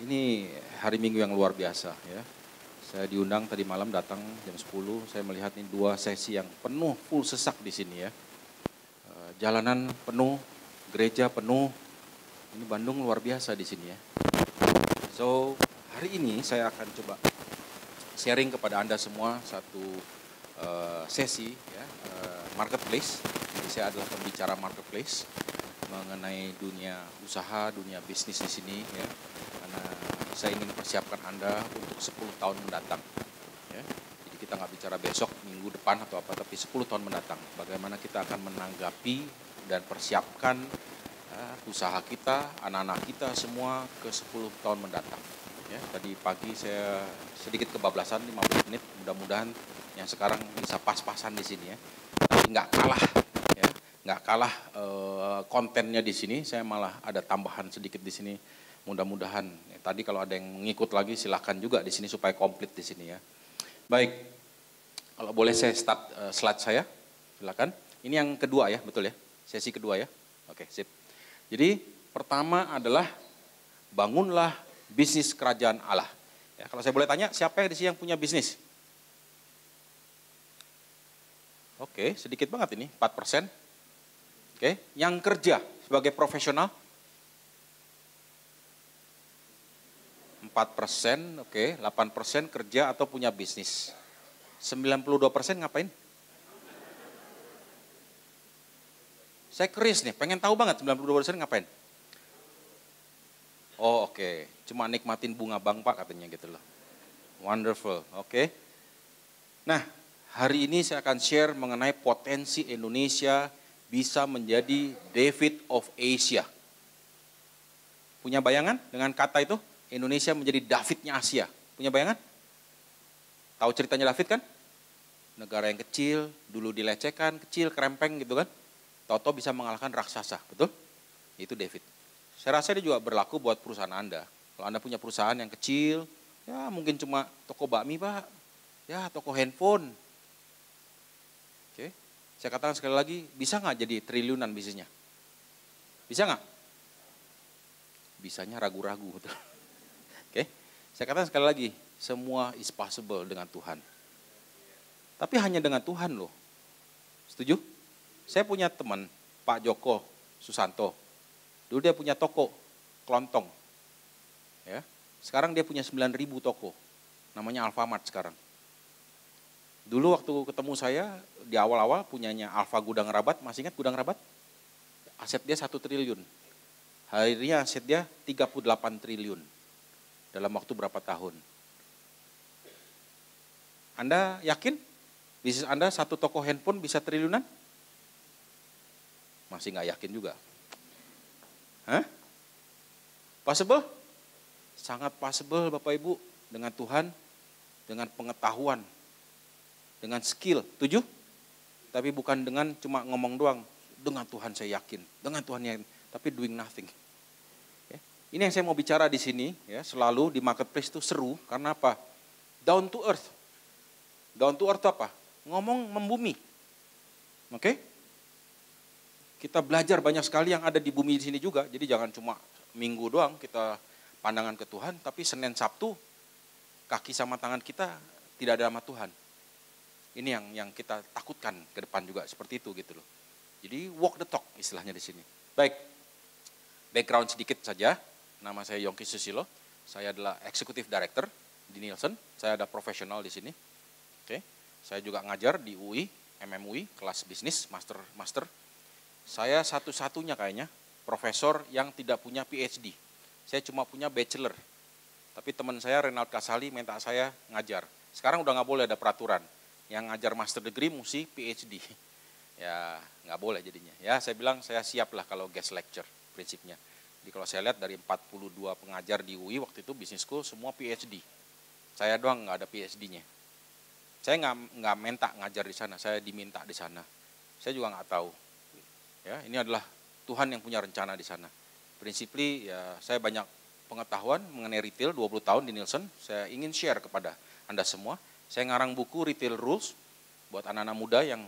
Ini hari Minggu yang luar biasa ya. Saya diundang tadi malam datang jam 10, saya melihat ini 2 sesi yang penuh full sesak di sini ya. Jalanan penuh, gereja penuh. Ini Bandung luar biasa di sini ya. So, hari ini saya akan coba sharing kepada Anda semua satu sesi ya, marketplace. Jadi saya adalah pembicara marketplace mengenai dunia usaha, dunia bisnis di sini ya. Karena saya ingin persiapkan Anda untuk 10 tahun mendatang. Ya. Jadi kita nggak bicara besok, minggu depan atau apa, tapi 10 tahun mendatang. Bagaimana kita akan menanggapi dan persiapkan usaha kita, anak-anak kita semua ke 10 tahun mendatang. Ya, tadi pagi saya sedikit kebablasan 15 menit, mudah-mudahan yang sekarang bisa pas-pasan di sini ya. Tapi nggak kalah, ya, nggak kalah kontennya di sini. Saya malah ada tambahan sedikit di sini. Mudah-mudahan ya, tadi kalau ada yang mengikut lagi silahkan juga di sini supaya komplit di sini ya. Baik, kalau boleh saya start slide saya, silakan. Ini yang kedua ya, betul ya, sesi kedua ya. Oke, sip. Jadi pertama adalah bangunlah bisnis kerajaan Allah. Ya, kalau saya boleh tanya, siapa yang di sini yang punya bisnis? Oke, sedikit banget ini, 4%. Oke, yang kerja sebagai profesional? 4%, oke, 8% kerja atau punya bisnis. 92% ngapain? Saya curious nih, pengen tahu banget 92% ngapain? Oh oke, cuma nikmatin bunga bank Pak katanya gitu loh. Wonderful, oke. Nah, hari ini saya akan share mengenai potensi Indonesia bisa menjadi David of Asia. Punya bayangan dengan kata itu? Indonesia menjadi Davidnya Asia. Punya bayangan? Tahu ceritanya David kan? Negara yang kecil, dulu dilecehkan, kecil, kerempeng gitu kan. Tahu-tahu bisa mengalahkan raksasa, betul? Itu David. Saya rasa ini juga berlaku buat perusahaan Anda. Kalau Anda punya perusahaan yang kecil, ya mungkin cuma toko bakmi Pak, ya toko handphone. Oke, saya katakan sekali lagi, bisa nggak jadi triliunan bisnisnya? Bisa nggak? Bisanya ragu-ragu. Oke, saya katakan sekali lagi, semua is possible dengan Tuhan. Tapi hanya dengan Tuhan loh. Setuju? Saya punya teman, Pak Joko Susanto. Dulu dia punya toko, kelontong. Ya, sekarang dia punya 9.000 toko. Namanya Alfamart sekarang. Dulu waktu ketemu saya, di awal-awal punyanya Alfa Gudang Rabat, masih ingat Gudang Rabat? Aset dia 1 triliun. Akhirnya aset dia 38 triliun. Dalam waktu berapa tahun? Anda yakin bisnis Anda satu toko handphone bisa triliunan? Masih nggak yakin juga. Hah? Possible? Sangat possible Bapak Ibu. Dengan Tuhan, dengan pengetahuan, dengan skill. Tujuh? Tapi bukan dengan cuma ngomong doang. Dengan Tuhan saya yakin. Dengan Tuhan yang tapi doing nothing. Ini yang saya mau bicara di sini, ya, selalu di marketplace itu seru, karena apa? Down to earth. Down to earth apa? Ngomong membumi. Oke? Kita belajar banyak sekali yang ada di bumi di sini juga, jadi jangan cuma minggu doang kita pandangan ke Tuhan, tapi Senin Sabtu kaki sama tangan kita tidak ada sama Tuhan. Ini yang kita takutkan ke depan juga seperti itu gitu loh. Jadi walk the talk istilahnya di sini. Baik, background sedikit saja. Nama saya Yongki Susilo, saya adalah Executive Director di Nielsen, saya ada profesional di sini. Oke, saya juga ngajar di UI, MMUI, kelas bisnis, master. Saya satu-satunya kayaknya profesor yang tidak punya PhD. Saya cuma punya bachelor. Tapi teman saya Renald Kasali minta saya ngajar. Sekarang udah nggak boleh ada peraturan. Yang ngajar master degree mesti PhD. Ya nggak boleh jadinya. Ya saya bilang saya siap lah kalau guest lecture prinsipnya. Jadi kalau saya lihat dari 42 pengajar di UI waktu itu business school semua PhD. Saya doang nggak ada PhD-nya. Saya nggak minta ngajar di sana, saya diminta di sana. Saya juga nggak tahu. Ya, ini adalah Tuhan yang punya rencana di sana. Prinsiply ya saya banyak pengetahuan mengenai retail 20 tahun di Nielsen. Saya ingin share kepada Anda semua. Saya ngarang buku Retail Rules buat anak-anak muda yang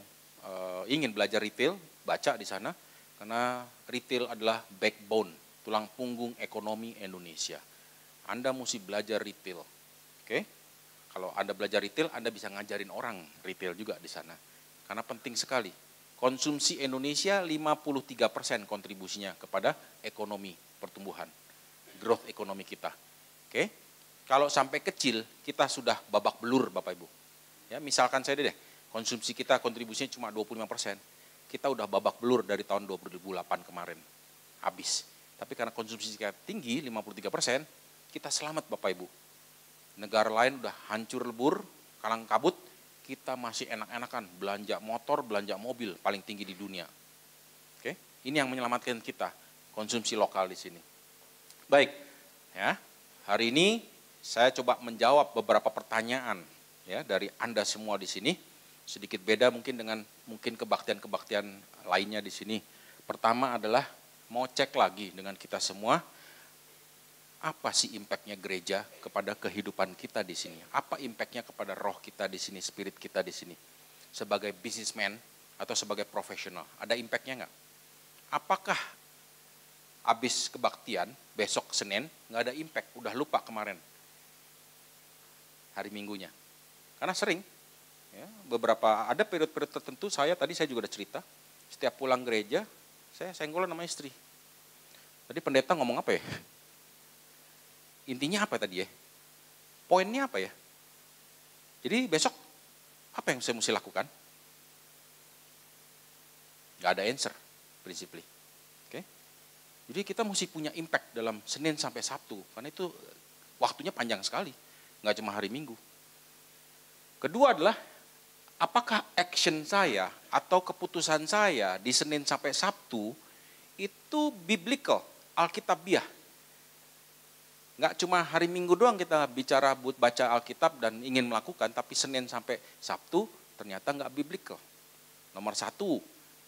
ingin belajar retail, baca di sana. Karena retail adalah backbone, tulang punggung ekonomi Indonesia. Anda mesti belajar retail. Oke? Kalau Anda belajar retail, Anda bisa ngajarin orang retail juga di sana. Karena penting sekali. Konsumsi Indonesia 53% kontribusinya kepada ekonomi pertumbuhan. Growth ekonomi kita. Oke? Kalau sampai kecil, kita sudah babak belur Bapak Ibu. Ya, misalkan saya deh, konsumsi kita kontribusinya cuma 25%. Kita udah babak belur dari tahun 2008 kemarin. Habis. Tapi karena konsumsi kita tinggi, 53%, kita selamat Bapak Ibu. Negara lain udah hancur lebur, kalang kabut, kita masih enak-enakan belanja motor, belanja mobil paling tinggi di dunia. Oke, ini yang menyelamatkan kita, konsumsi lokal di sini. Baik, ya. Hari ini saya coba menjawab beberapa pertanyaan ya dari Anda semua di sini. Sedikit beda mungkin dengan kebaktian-kebaktian lainnya di sini. Pertama adalah mau cek lagi dengan kita semua, apa sih impactnya gereja kepada kehidupan kita di sini? Apa impactnya kepada roh kita di sini, spirit kita di sini? Sebagai businessman atau sebagai profesional, ada impactnya nggak? Apakah habis kebaktian, besok Senin, nggak ada impact, udah lupa kemarin hari Minggunya? Karena sering, ya, ada periode-periode tertentu, saya juga udah cerita, setiap pulang gereja, saya senggolan sama istri. Tadi pendeta ngomong apa ya? Intinya apa tadi ya? Poinnya apa ya? Jadi besok apa yang saya mesti lakukan? Gak ada answer, principally. Oke? Jadi kita mesti punya impact dalam Senin sampai Sabtu, karena itu waktunya panjang sekali, gak cuma hari Minggu. Kedua adalah, apakah action saya atau keputusan saya di Senin sampai Sabtu itu biblical, alkitabiah? Nggak cuma hari Minggu doang kita bicara buat baca Alkitab dan ingin melakukan, tapi Senin sampai Sabtu ternyata nggak biblical. Nomor 1,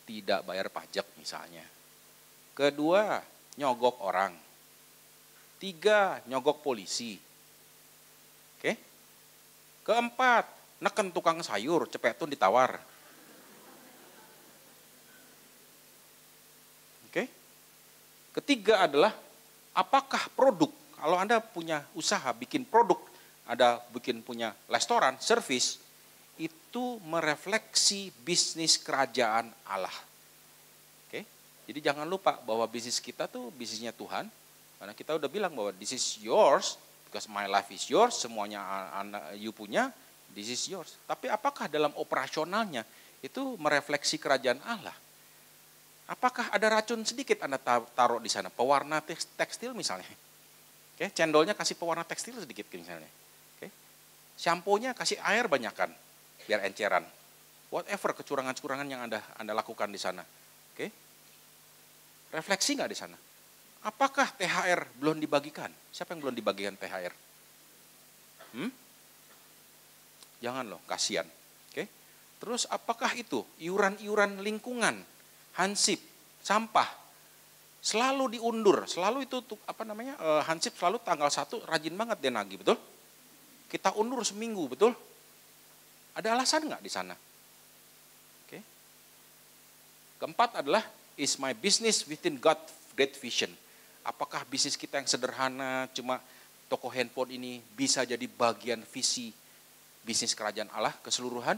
tidak bayar pajak misalnya. Kedua, nyogok orang. 3, nyogok polisi. Oke? Keempat, neken tukang sayur, cepetun ditawar. Oke? Ketiga adalah, apakah produk, kalau Anda punya usaha, bikin produk, punya restoran, service, itu merefleksi bisnis kerajaan Allah. Oke? Jadi jangan lupa bahwa bisnis kita tuh bisnisnya Tuhan, karena kita udah bilang bahwa this is yours, because my life is yours, semuanya you punya, this is yours. Tapi apakah dalam operasionalnya itu merefleksi kerajaan Allah? Apakah ada racun sedikit Anda taruh di sana, pewarna tekstil misalnya? Oke, cendolnya kasih pewarna tekstil sedikit misalnya. Oke. Shampoo-nya kasih air banyakan biar enceran. Whatever kecurangan-kecurangan yang Anda lakukan di sana. Oke. Refleksi nggak di sana? Apakah THR belum dibagikan? Siapa yang belum dibagikan THR? Jangan loh, kasihan. Oke. Terus apakah itu iuran-iuran lingkungan, hansip, sampah selalu diundur, selalu itu hansip selalu tanggal 1 rajin banget dia nagih, betul? Kita undur seminggu, betul? Ada alasan nggak di sana? Oke. Keempat adalah, is my business within God's great vision? Apakah bisnis kita yang sederhana, cuma toko handphone ini bisa jadi bagian visi bisnis kerajaan Allah keseluruhan?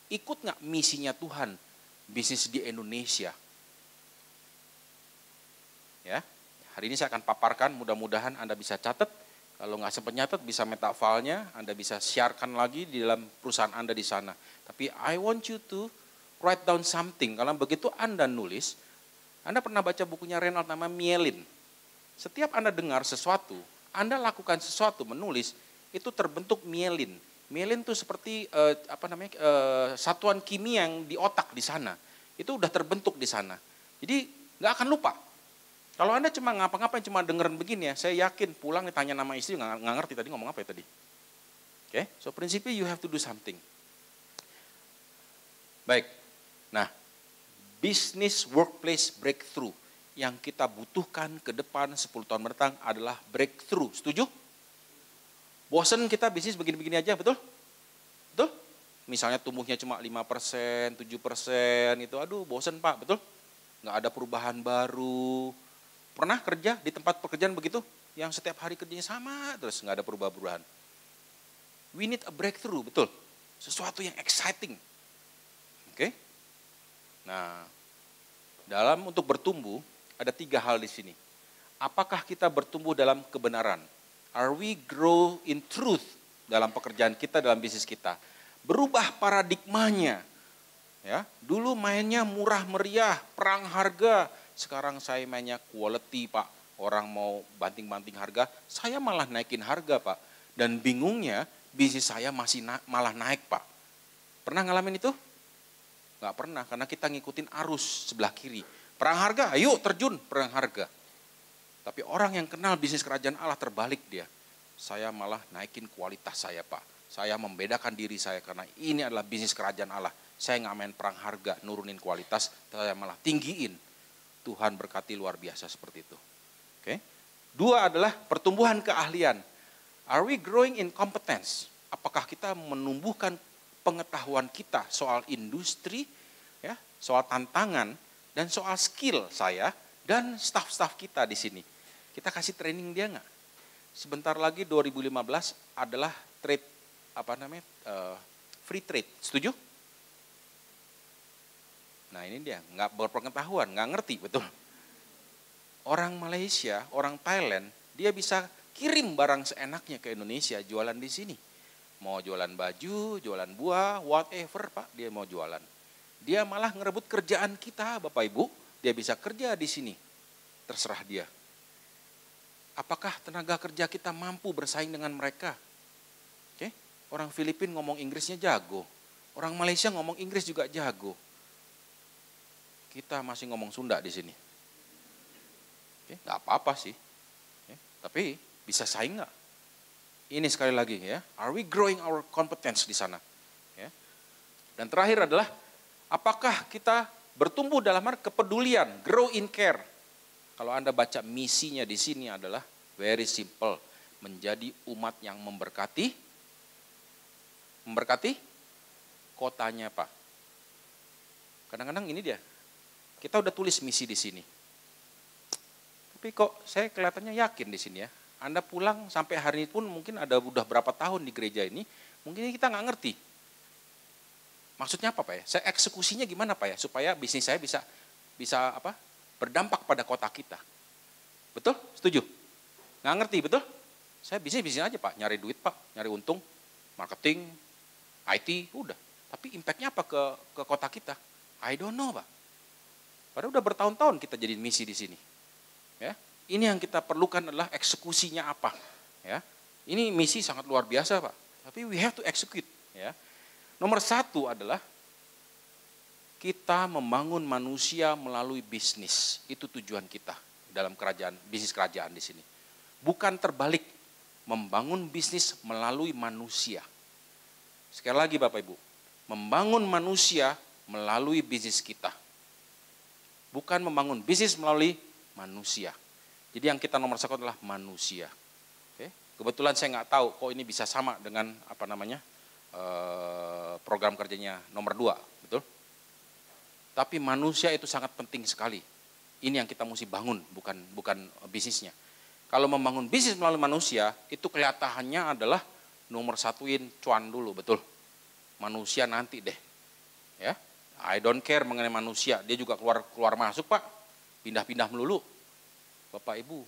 Ikut nggak misinya Tuhan, bisnis di Indonesia? Ya, hari ini saya akan paparkan, mudah-mudahan Anda bisa catat. Kalau nggak sempat nyatet, bisa meta filenya, Anda bisa sharekan lagi di dalam perusahaan Anda di sana. Tapi I want you to write down something. Kalau begitu Anda nulis, Anda pernah baca bukunya Reinhold nama Mielin. Setiap Anda dengar sesuatu, Anda lakukan sesuatu, menulis, itu terbentuk mielin. Mielin itu seperti satuan kimia yang di otak di sana. Itu udah terbentuk di sana. Jadi nggak akan lupa. Kalau Anda cuma ngapa-ngapain, cuma dengerin begini ya, saya yakin pulang ditanya nama istri, nggak ngerti tadi ngomong apa ya tadi. Oke, so prinsipnya you have to do something. Baik, nah, business workplace breakthrough yang kita butuhkan ke depan 10 tahun mendatang adalah breakthrough. Setuju? Bosen kita bisnis begini-begini aja, betul? Betul? Misalnya tumbuhnya cuma 5%, 7%, itu aduh bosen Pak, betul? Nggak ada perubahan baru. Pernah kerja di tempat pekerjaan begitu? yang setiap hari kerjanya sama terus nggak ada perubahan-perubahan. We need a breakthrough, betul. Sesuatu yang exciting. Oke? Nah, untuk bertumbuh ada 3 hal di sini. Apakah kita bertumbuh dalam kebenaran? Are we grow in truth dalam pekerjaan kita, dalam bisnis kita? Berubah paradigmanya. Ya, dulu mainnya murah meriah, perang harga. Sekarang saya mainnya quality, Pak. Orang mau banting-banting harga, saya malah naikin harga, Pak. Dan bingungnya bisnis saya masih malah naik, Pak. Pernah ngalamin itu? Nggak pernah, karena kita ngikutin arus sebelah kiri. Perang harga, ayo terjun perang harga. Tapi orang yang kenal bisnis kerajaan Allah terbalik dia. Saya malah naikin kualitas saya, Pak. Saya membedakan diri saya karena ini adalah bisnis kerajaan Allah. Saya nggak main perang harga, nurunin kualitas, saya malah tinggiin. Tuhan berkati luar biasa seperti itu. Oke. 2 adalah pertumbuhan keahlian. Are we growing in competence? Apakah kita menumbuhkan pengetahuan kita soal industri, ya, soal tantangan, dan soal skill saya dan staf-staf kita di sini. Kita kasih training dia nggak? Sebentar lagi 2015 adalah trade free trade, setuju? Nah ini dia, nggak berpengetahuan, nggak ngerti betul. Orang Malaysia, orang Thailand, dia bisa kirim barang seenaknya ke Indonesia, jualan di sini. Mau jualan baju, jualan buah, whatever Pak, dia mau jualan. Dia malah ngerebut kerjaan kita, Bapak Ibu. Dia bisa kerja di sini, terserah dia. Apakah tenaga kerja kita mampu bersaing dengan mereka? Oke, orang Filipina ngomong Inggrisnya jago. Orang Malaysia ngomong Inggris juga jago. Kita masih ngomong Sunda di sini. Oke, nggak apa-apa sih. Oke, tapi bisa saing nggak? Ini sekali lagi ya, are we growing our competence di sana? Ya. Dan terakhir adalah, apakah kita bertumbuh dalam kepedulian, grow in care. Kalau Anda baca misinya di sini adalah very simple, menjadi umat yang memberkati kotanya, Pak. Kadang-kadang ini dia, kita udah tulis misi di sini. Tapi kok saya kelihatannya yakin di sini ya. Anda pulang sampai hari ini pun mungkin udah berapa tahun di gereja ini, mungkin kita nggak ngerti. Maksudnya apa Pak ya? Saya eksekusinya gimana Pak ya? Supaya bisnis saya bisa berdampak pada kota kita. Betul? Setuju? Nggak ngerti, betul? Saya bisnis aja Pak, nyari duit Pak, nyari untung, marketing, IT, udah. Tapi impactnya apa ke kota kita? I don't know Pak. Padahal udah bertahun-tahun kita jadi misi di sini. Ya, ini yang kita perlukan adalah eksekusinya apa? Ya, ini misi sangat luar biasa Pak. Tapi we have to execute. Ya, nomor 1 adalah kita membangun manusia melalui bisnis. Itu tujuan kita dalam bisnis kerajaan di sini. Bukan terbalik, membangun bisnis melalui manusia. Sekali lagi Bapak Ibu, membangun manusia melalui bisnis kita. Bukan membangun bisnis melalui manusia. Jadi yang kita nomor 1 adalah manusia. Oke. Kebetulan saya nggak tahu kok ini bisa sama dengan program kerjanya nomor 2, betul? Tapi manusia itu sangat penting sekali. Ini yang kita mesti bangun, bukan bisnisnya. Kalau membangun bisnis melalui manusia, itu kelihatannya adalah nomor 1-in cuan dulu, betul? Manusia nanti deh. Ya, I don't care mengenai manusia, dia juga keluar masuk Pak, pindah-pindah melulu. Bapak Ibu,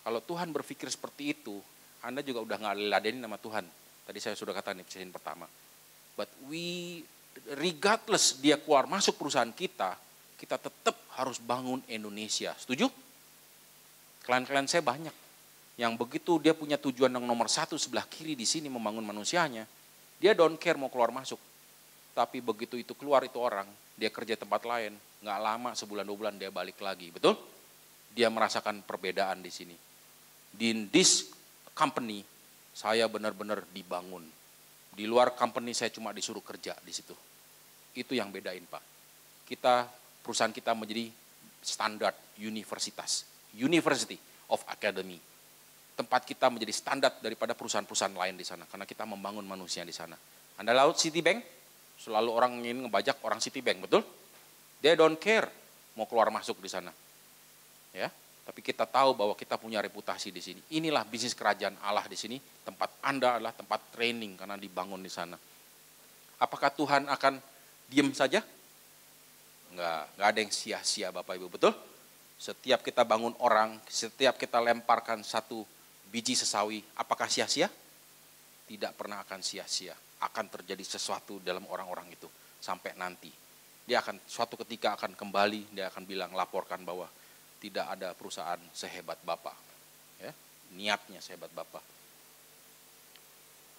kalau Tuhan berpikir seperti itu, Anda juga udah nggak ladenin nama Tuhan. Tadi saya sudah katakan di sesi pertama. But regardless dia keluar masuk perusahaan kita tetap harus bangun Indonesia. Setuju? Klien-klien saya banyak. Yang begitu dia punya tujuan yang nomor 1 sebelah kiri di sini membangun manusianya. Dia don't care mau keluar masuk. Tapi begitu itu keluar itu orang, dia kerja tempat lain, nggak lama sebulan 2 bulan dia balik lagi, betul? Dia merasakan perbedaan di sini. Di this company saya benar-benar dibangun. Di luar company saya cuma disuruh kerja di situ. Itu yang bedain Pak. Perusahaan kita menjadi standar universitas, University of Academy. Tempat kita menjadi standar daripada perusahaan-perusahaan lain di sana karena kita membangun manusia di sana. Anda laut Citibank, selalu orang ingin ngebajak orang Citibank, betul? They don't care mau keluar masuk di sana. Ya, Tapi kita tahu bahwa kita punya reputasi di sini. Inilah bisnis kerajaan Allah di sini. Tempat Anda adalah tempat training karena dibangun di sana. Apakah Tuhan akan diam saja? Enggak ada yang sia-sia Bapak Ibu, betul? Setiap kita bangun orang, setiap kita lemparkan satu biji sesawi, apakah sia-sia? Tidak pernah akan sia-sia. Akan terjadi sesuatu dalam orang-orang itu sampai nanti. Dia akan suatu ketika akan kembali, dia akan bilang, laporkan bahwa tidak ada perusahaan sehebat Bapak. Ya, niatnya sehebat Bapak.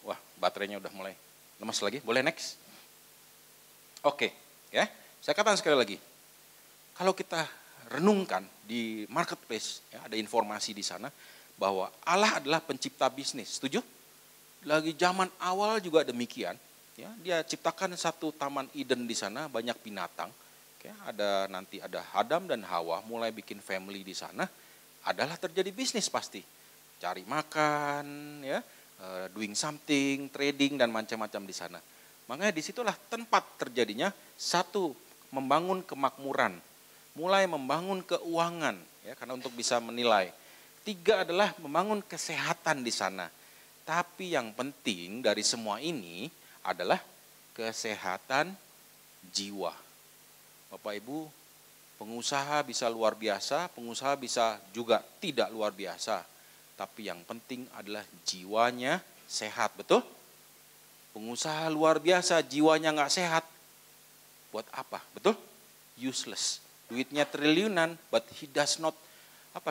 Wah, baterainya udah mulai lemas lagi. Boleh next? Oke, ya. Saya katakan sekali lagi. Kalau kita renungkan di marketplace, ya, ada informasi di sana bahwa Allah adalah pencipta bisnis. Setuju? Lagi zaman awal juga demikian. Ya, dia ciptakan satu taman Eden di sana, banyak binatang. Nanti ada Adam dan Hawa mulai bikin family di sana, adalah terjadi bisnis pasti. Cari makan, ya, doing something, trading dan macam-macam di sana. Makanya disitulah tempat terjadinya satu, membangun kemakmuran, mulai membangun keuangan, ya, karena untuk bisa menilai. 3 adalah membangun kesehatan di sana. Tapi yang penting dari semua ini adalah kesehatan jiwa. Bapak Ibu, pengusaha bisa luar biasa, pengusaha bisa juga tidak luar biasa. Tapi yang penting adalah jiwanya sehat, betul? Pengusaha luar biasa, jiwanya nggak sehat, buat apa? Betul? Useless. Duitnya triliunan, but he does not,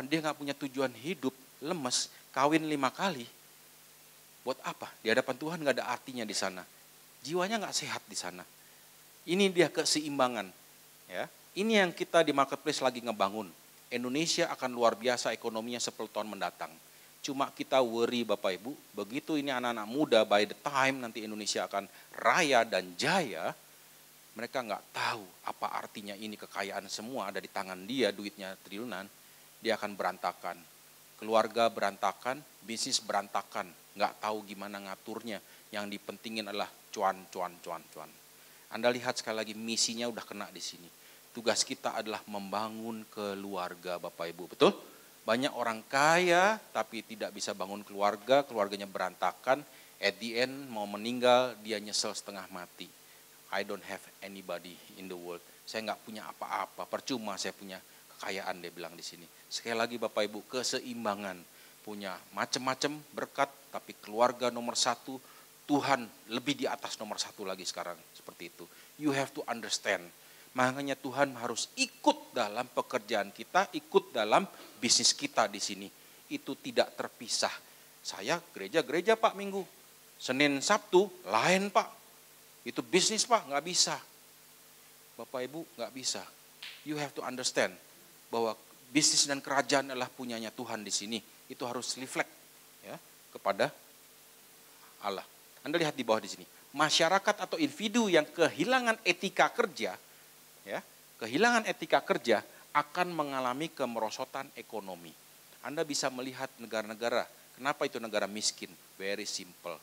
dia nggak punya tujuan hidup, lemes, kawin 5 kali. Buat apa? Di hadapan Tuhan nggak ada artinya di sana. Jiwanya nggak sehat di sana. Ini dia keseimbangan. Ya, ini yang kita di marketplace lagi ngebangun. Indonesia akan luar biasa ekonominya 10 tahun mendatang. Cuma kita worry Bapak Ibu, begitu ini anak-anak muda, by the time nanti Indonesia akan raya dan jaya, mereka nggak tahu apa artinya ini kekayaan semua ada di tangan dia, duitnya triliunan, dia akan berantakan. Keluarga berantakan, bisnis berantakan, nggak tahu gimana ngaturnya. Yang dipentingin adalah cuan. Anda lihat sekali lagi misinya udah kena di sini. Tugas kita adalah membangun keluarga Bapak Ibu, betul? Banyak orang kaya tapi tidak bisa bangun keluarga, keluarganya berantakan. At the end mau meninggal dia nyesel setengah mati. I don't have anybody in the world. Saya nggak punya apa-apa, percuma saya punya kekayaan, dia bilang di sini. Sekali lagi Bapak Ibu, keseimbangan. Punya macam-macam berkat, tapi keluarga nomor 1, Tuhan lebih di atas nomor 1 lagi sekarang. Seperti itu. You have to understand. Makanya Tuhan harus ikut dalam pekerjaan kita, ikut dalam bisnis kita di sini. Itu tidak terpisah. Saya gereja Pak Minggu. Senin Sabtu lain Pak. Itu bisnis Pak, nggak bisa. Bapak Ibu nggak bisa. You have to understand bahwa bisnis dan kerajaan adalah punyanya Tuhan di sini. Itu harus reflect, ya, kepada Allah. Anda lihat di bawah di sini. Masyarakat atau individu yang kehilangan etika kerja, ya, kehilangan etika kerja akan mengalami kemerosotan ekonomi. Anda bisa melihat negara-negara, kenapa itu negara miskin? Very simple.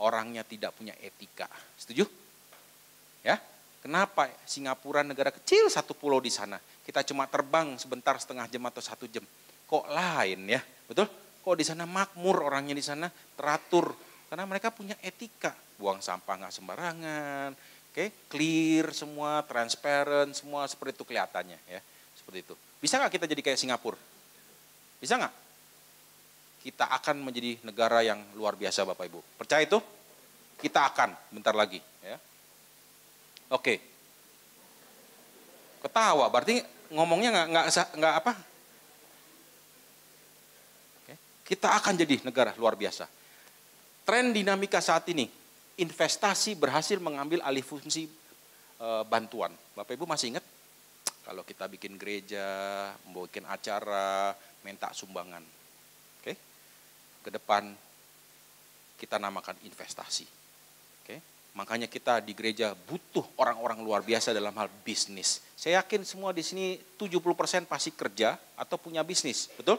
Orangnya tidak punya etika. Setuju? Ya, kenapa Singapura negara kecil, satu pulau di sana, kita cuma terbang sebentar, setengah jam atau 1 jam. Kok lain ya, betul? Kok di sana makmur, orangnya di sana teratur, karena mereka punya etika, buang sampah nggak sembarangan, clear semua, transparent semua, seperti itu kelihatannya ya, seperti itu. Bisa nggak kita jadi kayak Singapura? Bisa nggak? Kita akan menjadi negara yang luar biasa Bapak Ibu. Percaya itu? Kita akan, bentar lagi ya. Oke. Ketawa, berarti ngomongnya nggak apa? Oke. Kita akan jadi negara luar biasa. Tren dinamika saat ini, investasi berhasil mengambil alih fungsi bantuan. Bapak Ibu masih ingat? Kalau kita bikin gereja, bikin acara, minta sumbangan. Oke. Ke depan kita namakan investasi. Oke. Makanya kita di gereja butuh orang-orang luar biasa dalam hal bisnis. Saya yakin semua di sini 70% pasti kerja atau punya bisnis, betul?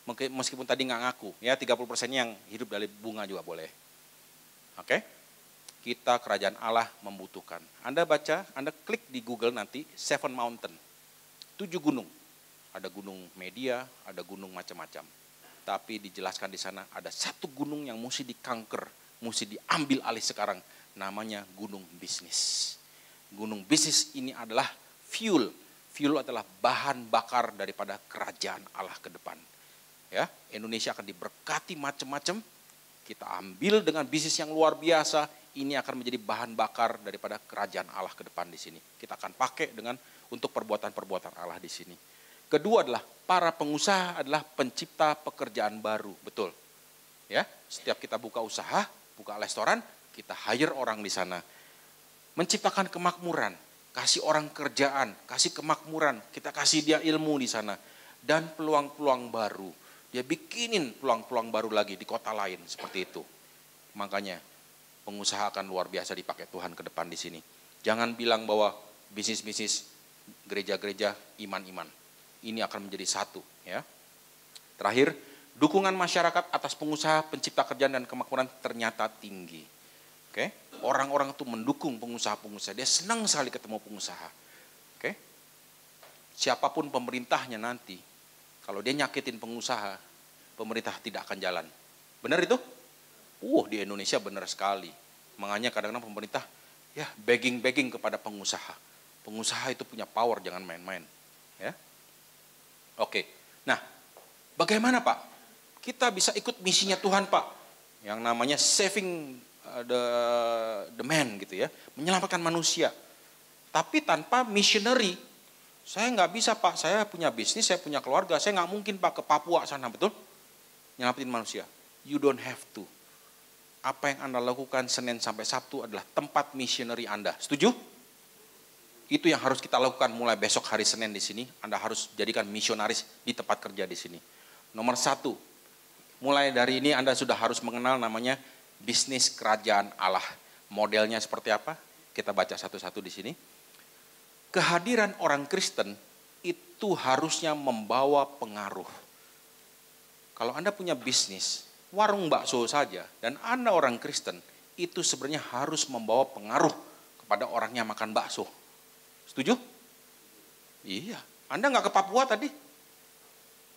Meskipun tadi nggak ngaku, ya 30% yang hidup dari bunga juga boleh. Oke? Kita kerajaan Allah membutuhkan. Anda baca, Anda klik di Google nanti, 7 mountain, 7 gunung. ada gunung media, ada gunung macam-macam. Tapi dijelaskan di sana ada satu gunung yang mesti dikanker, mesti diambil alih sekarang, namanya gunung bisnis. Gunung bisnis ini adalah fuel. Fuel adalah bahan bakar daripada kerajaan Allah ke depan. Ya, Indonesia akan diberkati macam-macam. Kita ambil dengan bisnis yang luar biasa, ini akan menjadi bahan bakar daripada kerajaan Allah ke depan di sini. Kita akan pakai untuk perbuatan-perbuatan Allah di sini. Kedua adalah para pengusaha adalah pencipta pekerjaan baru, betul. Ya, setiap kita buka usaha, buka restoran, kita hire orang di sana. Menciptakan kemakmuran, kasih orang kerjaan, kasih kemakmuran, kita kasih dia ilmu di sana. Dan peluang-peluang baru. Dia bikinin peluang-peluang baru lagi di kota lain, seperti itu. Makanya pengusaha akan luar biasa dipakai Tuhan ke depan di sini. Jangan bilang bahwa bisnis-bisnis gereja-gereja iman-iman. Ini akan menjadi satu, ya. Terakhir, dukungan masyarakat atas pengusaha, pencipta kerjaan dan kemakmuran ternyata tinggi. Oke, orang-orang itu mendukung pengusaha-pengusaha. Dia senang sekali ketemu pengusaha. Oke, siapapun pemerintahnya nanti, kalau dia nyakitin pengusaha, pemerintah tidak akan jalan. Benar itu? Di Indonesia benar sekali. Makanya kadang-kadang pemerintah ya begging kepada pengusaha. Pengusaha itu punya power, jangan main-main. Ya. Oke, nah bagaimana Pak? Kita bisa ikut misinya Tuhan Pak, yang namanya saving the man gitu ya, menyelamatkan manusia. Tapi tanpa missionary, saya nggak bisa Pak, saya punya bisnis, saya punya keluarga, saya nggak mungkin Pak ke Papua sana, betul? Nyelamatin manusia, you don't have to. Apa yang Anda lakukan Senin sampai Sabtu adalah tempat missionary Anda, setuju? Itu yang harus kita lakukan mulai besok hari Senin di sini. Anda harus jadikan misionaris di tempat kerja di sini. Nomor 1, mulai dari ini Anda sudah harus mengenal namanya bisnis kerajaan Allah. Modelnya seperti apa? Kita baca satu-satu di sini. Kehadiran orang Kristen itu harusnya membawa pengaruh. Kalau Anda punya bisnis, warung bakso saja, dan Anda orang Kristen, itu sebenarnya harus membawa pengaruh kepada orang yang makan bakso. Setuju? Iya. Anda nggak ke Papua tadi?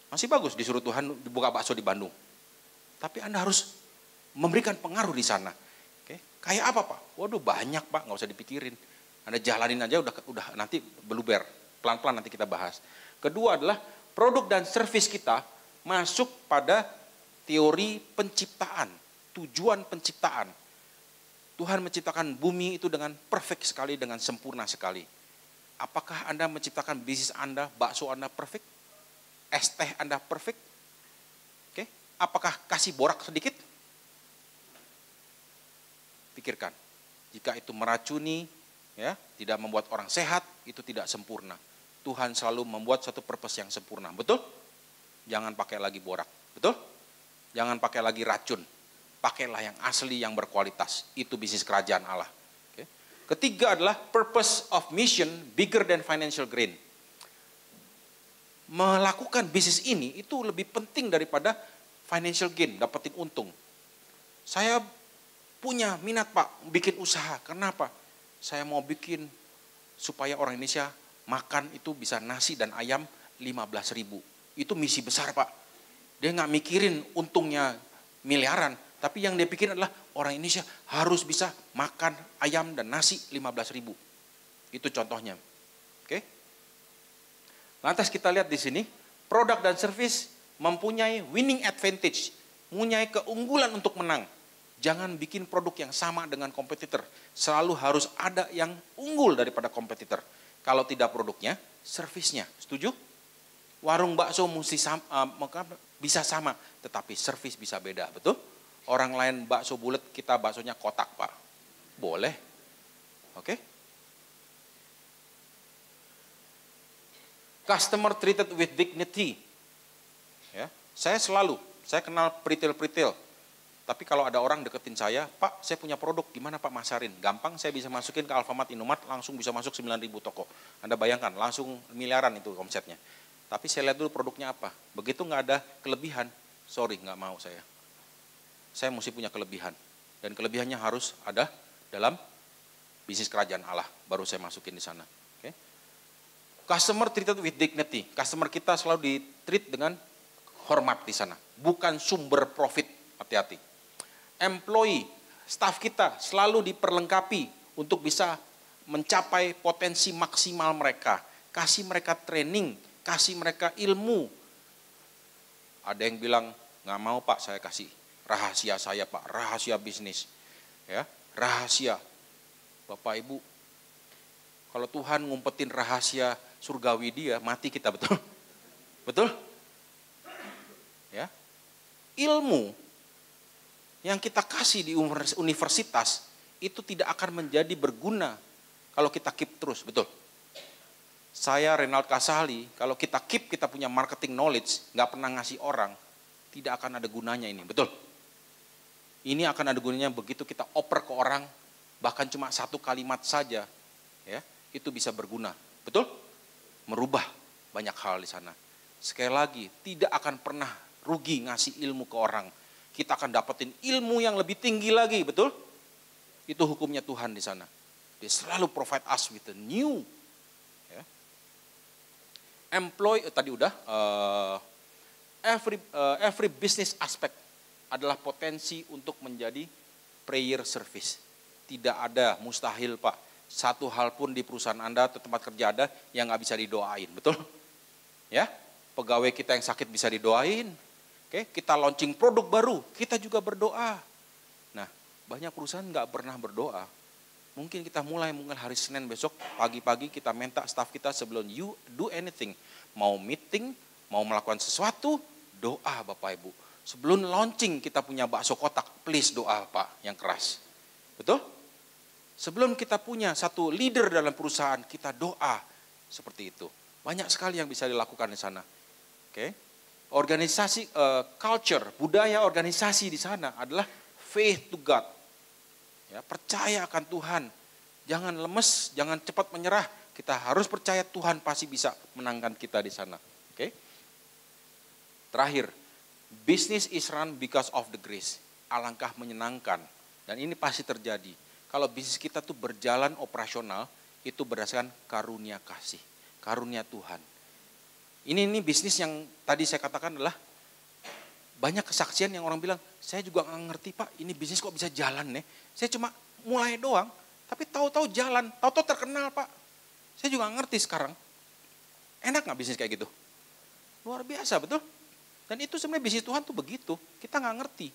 Masih bagus disuruh Tuhan buka bakso di Bandung. Tapi Anda harus memberikan pengaruh di sana. Oke. Kayak apa Pak? Waduh banyak Pak, nggak usah dipikirin. Anda jalanin aja udah nanti beluber. Pelan-pelan nanti kita bahas. Kedua adalah produk dan servis kita masuk pada teori penciptaan. Tujuan penciptaan. Tuhan menciptakan bumi itu dengan perfect sekali, dengan sempurna sekali. Apakah Anda menciptakan bisnis Anda, bakso Anda perfect? Es teh Anda perfect? Oke, apakah kasih borak sedikit? Pikirkan. Jika itu meracuni, ya, tidak membuat orang sehat, itu tidak sempurna. Tuhan selalu membuat satu purpose yang sempurna, betul? Jangan pakai lagi borak, betul? Jangan pakai lagi racun. Pakailah yang asli, yang berkualitas. Itu bisnis kerajaan Allah. Ketiga adalah purpose of mission bigger than financial gain. Melakukan bisnis ini itu lebih penting daripada financial gain, dapetin untung. Saya punya minat Pak, bikin usaha. Kenapa? Saya mau bikin supaya orang Indonesia makan itu bisa nasi dan ayam 15.000. Itu misi besar Pak. Dia nggak mikirin untungnya miliaran. Tapi yang dia pikir adalah orang Indonesia harus bisa makan ayam dan nasi 15.000. Itu contohnya. Oke. Lantas kita lihat di sini, produk dan service mempunyai winning advantage, mempunyai keunggulan untuk menang. Jangan bikin produk yang sama dengan kompetitor. Selalu harus ada yang unggul daripada kompetitor. Kalau tidak produknya, servisnya. Setuju? Warung bakso mesti bisa sama, tetapi servis bisa beda, betul? Orang lain bakso bulat, kita baksonya kotak Pak. Boleh. Oke. Customer treated with dignity. Ya, saya kenal peritil-peritil. Tapi kalau ada orang deketin saya, Pak saya punya produk, gimana Pak masarin? Gampang, saya bisa masukin ke Alfamart, Indomart, langsung bisa masuk 9.000 toko. Anda bayangkan, langsung miliaran itu omsetnya. Tapi saya lihat dulu produknya apa. Begitu nggak ada kelebihan, sorry nggak mau saya. Saya mesti punya kelebihan. Dan kelebihannya harus ada dalam bisnis kerajaan Allah. Baru saya masukin di sana. Oke. Customer treated with dignity. Customer kita selalu di-treat dengan hormat di sana. Bukan sumber profit, hati-hati. Employee, staff kita selalu diperlengkapi untuk bisa mencapai potensi maksimal mereka. Kasih mereka training, kasih mereka ilmu. Ada yang bilang, nggak mau Pak, saya kasih rahasia saya Pak, rahasia bisnis. Ya, rahasia. Bapak Ibu, kalau Tuhan ngumpetin rahasia surgawi dia, mati kita, betul? Betul? Ya. Ilmu yang kita kasih di universitas itu tidak akan menjadi berguna kalau kita keep terus, betul? Saya Renald Kasali, kalau kita keep kita punya marketing knowledge, nggak pernah ngasih orang, tidak akan ada gunanya ini, betul? Ini akan ada gunanya begitu kita oper ke orang, bahkan cuma satu kalimat saja, ya, itu bisa berguna, betul? Merubah banyak hal di sana. Sekali lagi, tidak akan pernah rugi ngasih ilmu ke orang. Kita akan dapetin ilmu yang lebih tinggi lagi, betul? Itu hukumnya Tuhan di sana. Dia selalu provide us with a new. Ya. Tadi udah. Every business aspect adalah potensi untuk menjadi prayer service. Tidak ada mustahil Pak. Satu hal pun di perusahaan Anda atau tempat kerja Anda yang nggak bisa didoain, betul? Ya, pegawai kita yang sakit bisa didoain. Oke, kita launching produk baru, kita juga berdoa. Nah, banyak perusahaan nggak pernah berdoa. Mungkin kita mulai hari Senin besok pagi-pagi kita minta staff kita sebelum you do anything, mau meeting, mau melakukan sesuatu, doa Bapak Ibu. Sebelum launching kita punya bakso kotak, please doa Pak yang keras, betul? Sebelum kita punya satu leader dalam perusahaan, kita doa seperti itu. Banyak sekali yang bisa dilakukan di sana. Oke, organisasi, culture, budaya organisasi di sana adalah faith to God. Ya, percaya akan Tuhan. Jangan lemes, jangan cepat menyerah. Kita harus percaya Tuhan pasti bisa menangkan kita di sana. Oke. Terakhir, business is run because of the grace. Alangkah menyenangkan. Dan ini pasti terjadi. Kalau bisnis kita tuh berjalan operasional, itu berdasarkan karunia kasih, karunia Tuhan. Ini bisnis yang tadi saya katakan adalah banyak kesaksian yang orang bilang, saya juga nggak ngerti Pak, ini bisnis kok bisa jalan nih. Saya cuma mulai doang, tapi tahu-tahu jalan, tahu-tahu terkenal Pak. Saya juga nggak ngerti sekarang. Enak nggak bisnis kayak gitu? Luar biasa, betul? Dan itu sebenarnya bisnis Tuhan tuh begitu, kita nggak ngerti.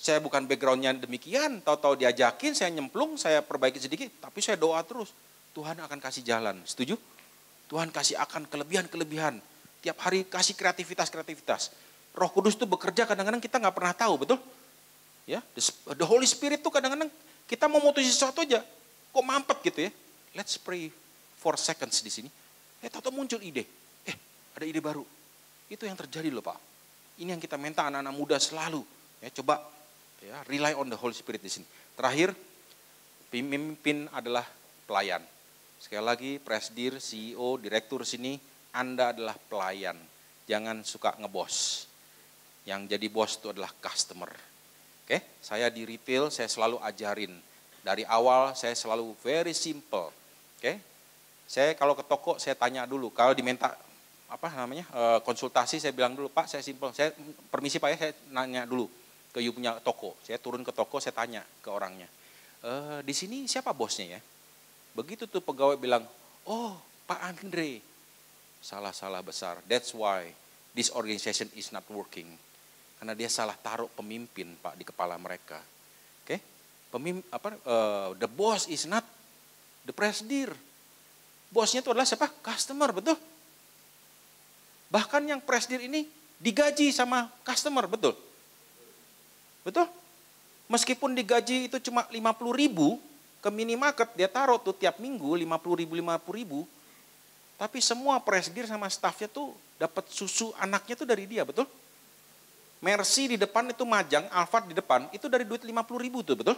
Saya bukan backgroundnya demikian, tahu-tahu diajakin, saya nyemplung, saya perbaiki sedikit, tapi saya doa terus. Tuhan akan kasih jalan, setuju? Tuhan kasih akan kelebihan-kelebihan. Tiap hari kasih kreativitas-kreativitas. Roh Kudus itu bekerja kadang-kadang kita nggak pernah tahu, betul? Ya, the Holy Spirit tuh kadang-kadang kita mau mutusin sesuatu aja, kok mampet gitu ya. Let's pray for seconds di sini. Tahu-tahu muncul ide. Ada ide baru. Itu yang terjadi loh Pak. Ini yang kita minta anak-anak muda selalu. Ya, coba ya, rely on the Holy Spirit di sini. Terakhir, pemimpin adalah pelayan. Sekali lagi, presidir, CEO, direktur sini, Anda adalah pelayan. Jangan suka ngebos. Yang jadi bos itu adalah customer. Oke, saya di retail, saya selalu ajarin. Dari awal saya selalu very simple. Oke, saya kalau ke toko saya tanya dulu. Kalau diminta konsultasi, saya bilang dulu, Pak saya simple. Saya permisi Pak ya, saya nanya dulu ke you punya toko. Saya turun ke toko, saya tanya ke orangnya. Di sini siapa bosnya ya? Begitu tuh pegawai bilang, oh Pak Andre. Salah besar. That's why this organization is not working. Karena dia salah taruh pemimpin Pak di kepala mereka. Oke? The boss is not the presidir. Bosnya itu adalah siapa? Customer, betul? Bahkan yang presidir ini digaji sama customer, betul? Betul? Meskipun digaji itu cuma 50.000 ke minimarket, dia taruh tuh tiap minggu 50.000, tapi semua presidir sama stafnya tuh dapat susu anaknya tuh dari dia, betul? Mercy di depan itu majang, Alfat di depan itu dari duit 50.000 tuh, betul?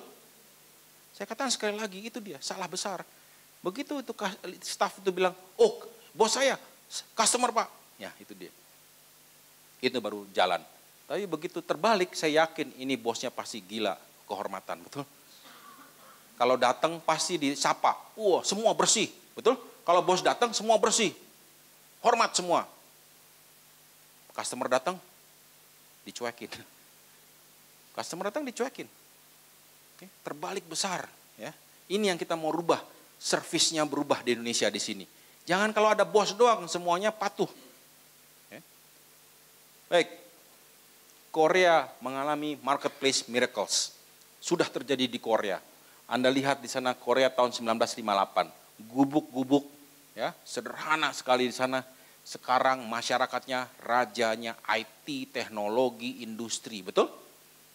Saya katakan sekali lagi, itu dia salah besar. Begitu itu staf itu bilang, oh bos saya customer Pak, ya itu dia. Itu baru jalan. Tapi begitu terbalik, saya yakin ini bosnya pasti gila kehormatan, betul? Kalau datang pasti disapa, wah semua bersih, betul? Kalau bos datang semua bersih, hormat semua. Customer datang, dicuekin. Customer datang dicuekin. Oke, terbalik besar. Ya, ini yang kita mau rubah. Servisnya berubah di Indonesia di sini. Jangan kalau ada bos doang semuanya patuh. Oke. Baik, Korea mengalami marketplace miracles. Sudah terjadi di Korea. Anda lihat di sana Korea tahun 1958. Gubuk-gubuk, ya, sederhana sekali di sana. Sekarang masyarakatnya, rajanya IT, teknologi, industri, betul?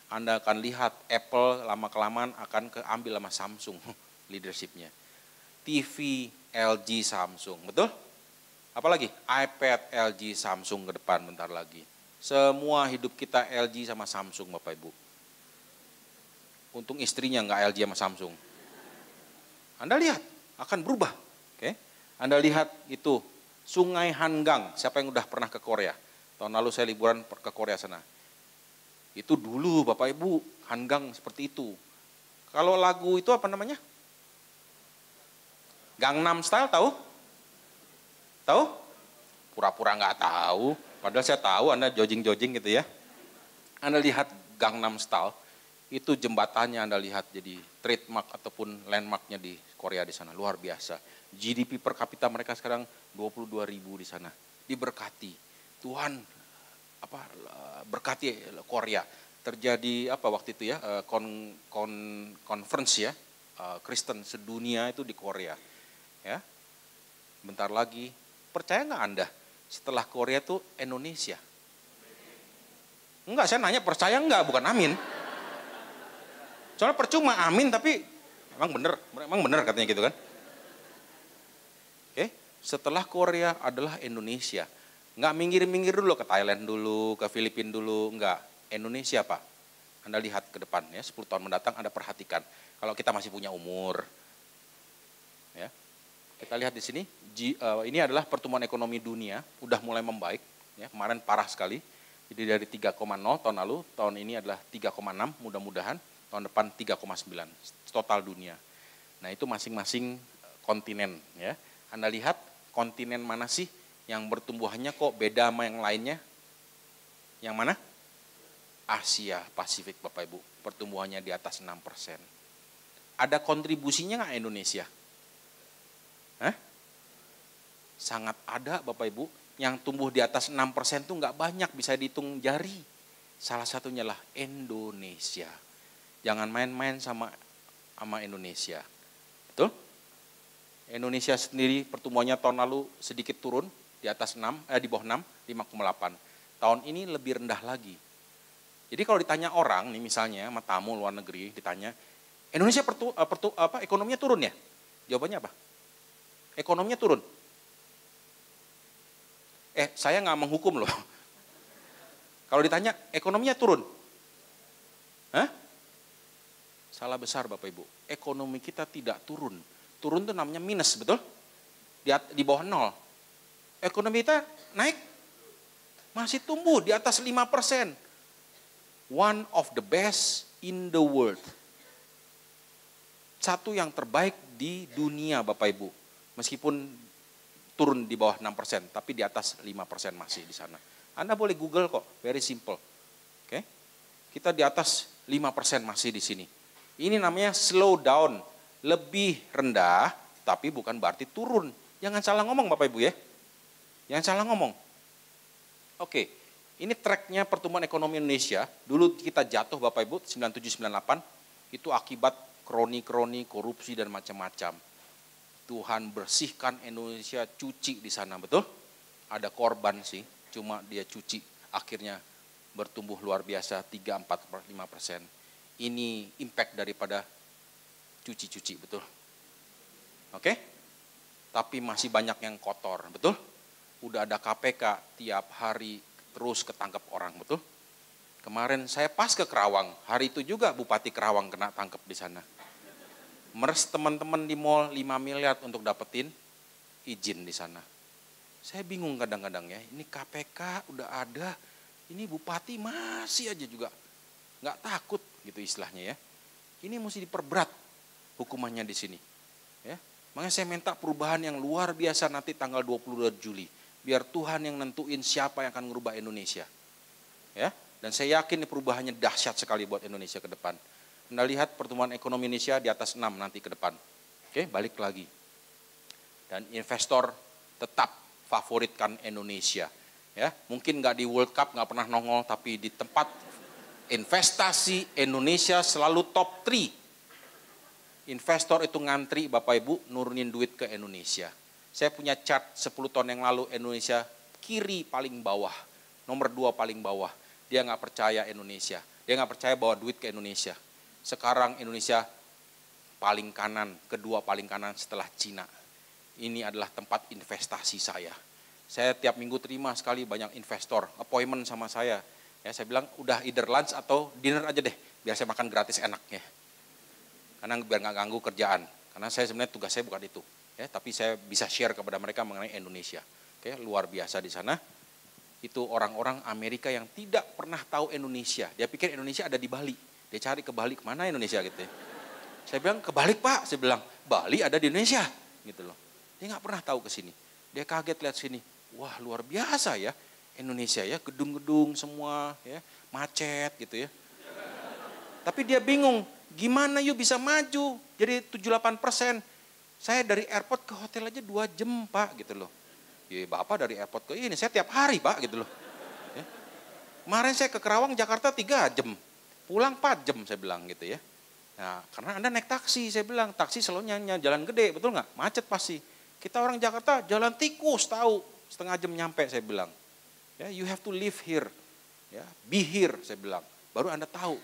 Anda akan lihat Apple lama-kelamaan akan keambil sama Samsung leadershipnya. TV, LG, Samsung, betul? Apalagi iPad, LG, Samsung ke depan bentar lagi. Semua hidup kita LG sama Samsung, Bapak Ibu. Untung istrinya nggak LG sama Samsung. Anda lihat, akan berubah. Oke, Anda lihat itu Sungai Hangang. Siapa yang udah pernah ke Korea? Tahun lalu saya liburan ke Korea sana. Itu dulu Bapak Ibu, Hangang seperti itu. Kalau lagu itu apa namanya? Gangnam Style tahu? Tahu? Pura-pura nggak tahu. Padahal saya tahu Anda jogging-jogging gitu ya. Anda lihat Gangnam Style, itu jembatannya Anda lihat jadi trademark ataupun landmarknya di Korea di sana, luar biasa. GDP per kapita mereka sekarang 22.000 di sana. Diberkati. Tuhan berkati Korea. Terjadi apa waktu itu ya? Conference ya. Kristen sedunia itu di Korea. Ya. Bentar lagi, percaya nggak Anda? Setelah Korea tuh Indonesia. Enggak, saya nanya percaya enggak, bukan amin. Soalnya percuma amin tapi emang bener katanya gitu kan. Oke, setelah Korea adalah Indonesia. Enggak minggir-minggir dulu ke Thailand dulu, ke Filipina dulu, enggak. Indonesia Pak. Anda lihat ke depan ya, 10 tahun mendatang Anda perhatikan. Kalau kita masih punya umur. Ya. Kita lihat di sini, ini adalah pertumbuhan ekonomi dunia, udah mulai membaik. Ya, kemarin parah sekali. Jadi dari 3,0 tahun lalu, tahun ini adalah 3,6 mudah-mudahan. Tahun depan 3,9 total dunia. Nah itu masing-masing kontinen ya. Anda lihat kontinen mana sih yang pertumbuhannya kok beda sama yang lainnya? Yang mana? Asia Pasifik Bapak Ibu. Pertumbuhannya di atas 6%. Ada kontribusinya nggak Indonesia? Hah? Sangat ada Bapak Ibu. Yang tumbuh di atas 6% itu nggak banyak, bisa dihitung jari. Salah satunya lah Indonesia. Jangan main-main sama Indonesia. Betul? Indonesia sendiri pertumbuhannya tahun lalu sedikit turun di atas 6, di bawah 6, 5,8. Tahun ini lebih rendah lagi. Jadi kalau ditanya orang nih misalnya sama tamu luar negeri ditanya, Indonesia ekonominya turun ya? Jawabannya apa? Ekonominya turun. Saya nggak menghukum loh. Kalau ditanya ekonominya turun. Hah? Salah besar Bapak Ibu. Ekonomi kita tidak turun. Turun itu namanya minus, betul? Di bawah 0. Ekonomi kita naik. Masih tumbuh di atas 5%. One of the best in the world. Satu yang terbaik di dunia Bapak Ibu. Meskipun turun di bawah 6%, tapi di atas 5% masih di sana. Anda boleh Google kok, very simple. Oke? Kita di atas 5% masih di sini. Ini namanya slow down, lebih rendah, tapi bukan berarti turun. Jangan salah ngomong Bapak Ibu ya. Jangan salah ngomong. Oke, ini tracknya pertumbuhan ekonomi Indonesia. Dulu kita jatuh Bapak Ibu, 97-98, itu akibat kroni-kroni, korupsi dan macam-macam. Tuhan bersihkan Indonesia, cuci di sana, betul? Ada korban sih, cuma dia cuci, akhirnya bertumbuh luar biasa 3, 4, 5%. Ini impact daripada cuci-cuci, betul? Oke? Tapi masih banyak yang kotor, betul? Udah ada KPK tiap hari terus ketangkep orang, betul? Kemarin saya pas ke Kerawang, hari itu juga Bupati Kerawang kena tangkep di sana. Meres teman-teman di mall 5 miliar untuk dapetin izin di sana. Saya bingung kadang-kadang ya, ini KPK udah ada, ini Bupati masih aja juga nggak takut gitu istilahnya ya. Ini mesti diperberat hukumannya di sini. Ya, Makanya saya minta perubahan yang luar biasa nanti tanggal 22 Juli. Biar Tuhan yang nentuin siapa yang akan merubah Indonesia. Ya, dan saya yakin perubahannya dahsyat sekali buat Indonesia ke depan. Anda lihat pertumbuhan ekonomi Indonesia di atas 6 nanti ke depan. Oke, balik lagi. Dan investor tetap favoritkan Indonesia. Ya, mungkin nggak di World Cup nggak pernah nongol, tapi di tempat investasi Indonesia selalu top 3. Investor itu ngantri Bapak Ibu nurunin duit ke Indonesia. Saya punya chart 10 tahun yang lalu Indonesia kiri paling bawah, nomor 2 paling bawah. Dia nggak percaya Indonesia, dia nggak percaya bawa duit ke Indonesia. Sekarang Indonesia paling kanan, kedua paling kanan setelah Cina. Ini adalah tempat investasi saya. Saya tiap minggu terima sekali banyak investor, appointment sama saya. Ya, saya bilang udah either lunch atau dinner aja deh, biar saya makan gratis enaknya. Karena biar nggak ganggu kerjaan. Karena saya sebenarnya tugas saya bukan itu. Ya, tapi saya bisa share kepada mereka mengenai Indonesia. Oke, luar biasa di sana. Itu orang-orang Amerika yang tidak pernah tahu Indonesia. Dia pikir Indonesia ada di Bali. Dia cari ke Bali, kemana Indonesia gitu ya. Saya bilang, kebalik Pak. Saya bilang, Bali ada di Indonesia. Gitu loh. Dia nggak pernah tahu ke sini. Dia kaget lihat sini. Wah, luar biasa ya. Indonesia ya, gedung-gedung semua ya, macet gitu ya. Tapi dia bingung, gimana yuk bisa maju? Jadi 78%. Saya dari airport ke hotel aja 2 jam Pak gitu loh. Ya Bapak dari airport ke ini, saya tiap hari Pak gitu loh. Ya. Kemarin saya ke Kerawang, Jakarta 3 jam. Pulang 4 jam saya bilang gitu ya. Nah, karena Anda naik taksi, saya bilang, taksi selalu jalan gede, betul nggak? Macet pasti. Kita orang Jakarta jalan tikus tahu, setengah jam nyampe saya bilang. Ya, you have to live here. Ya, be here saya bilang. Baru Anda tahu.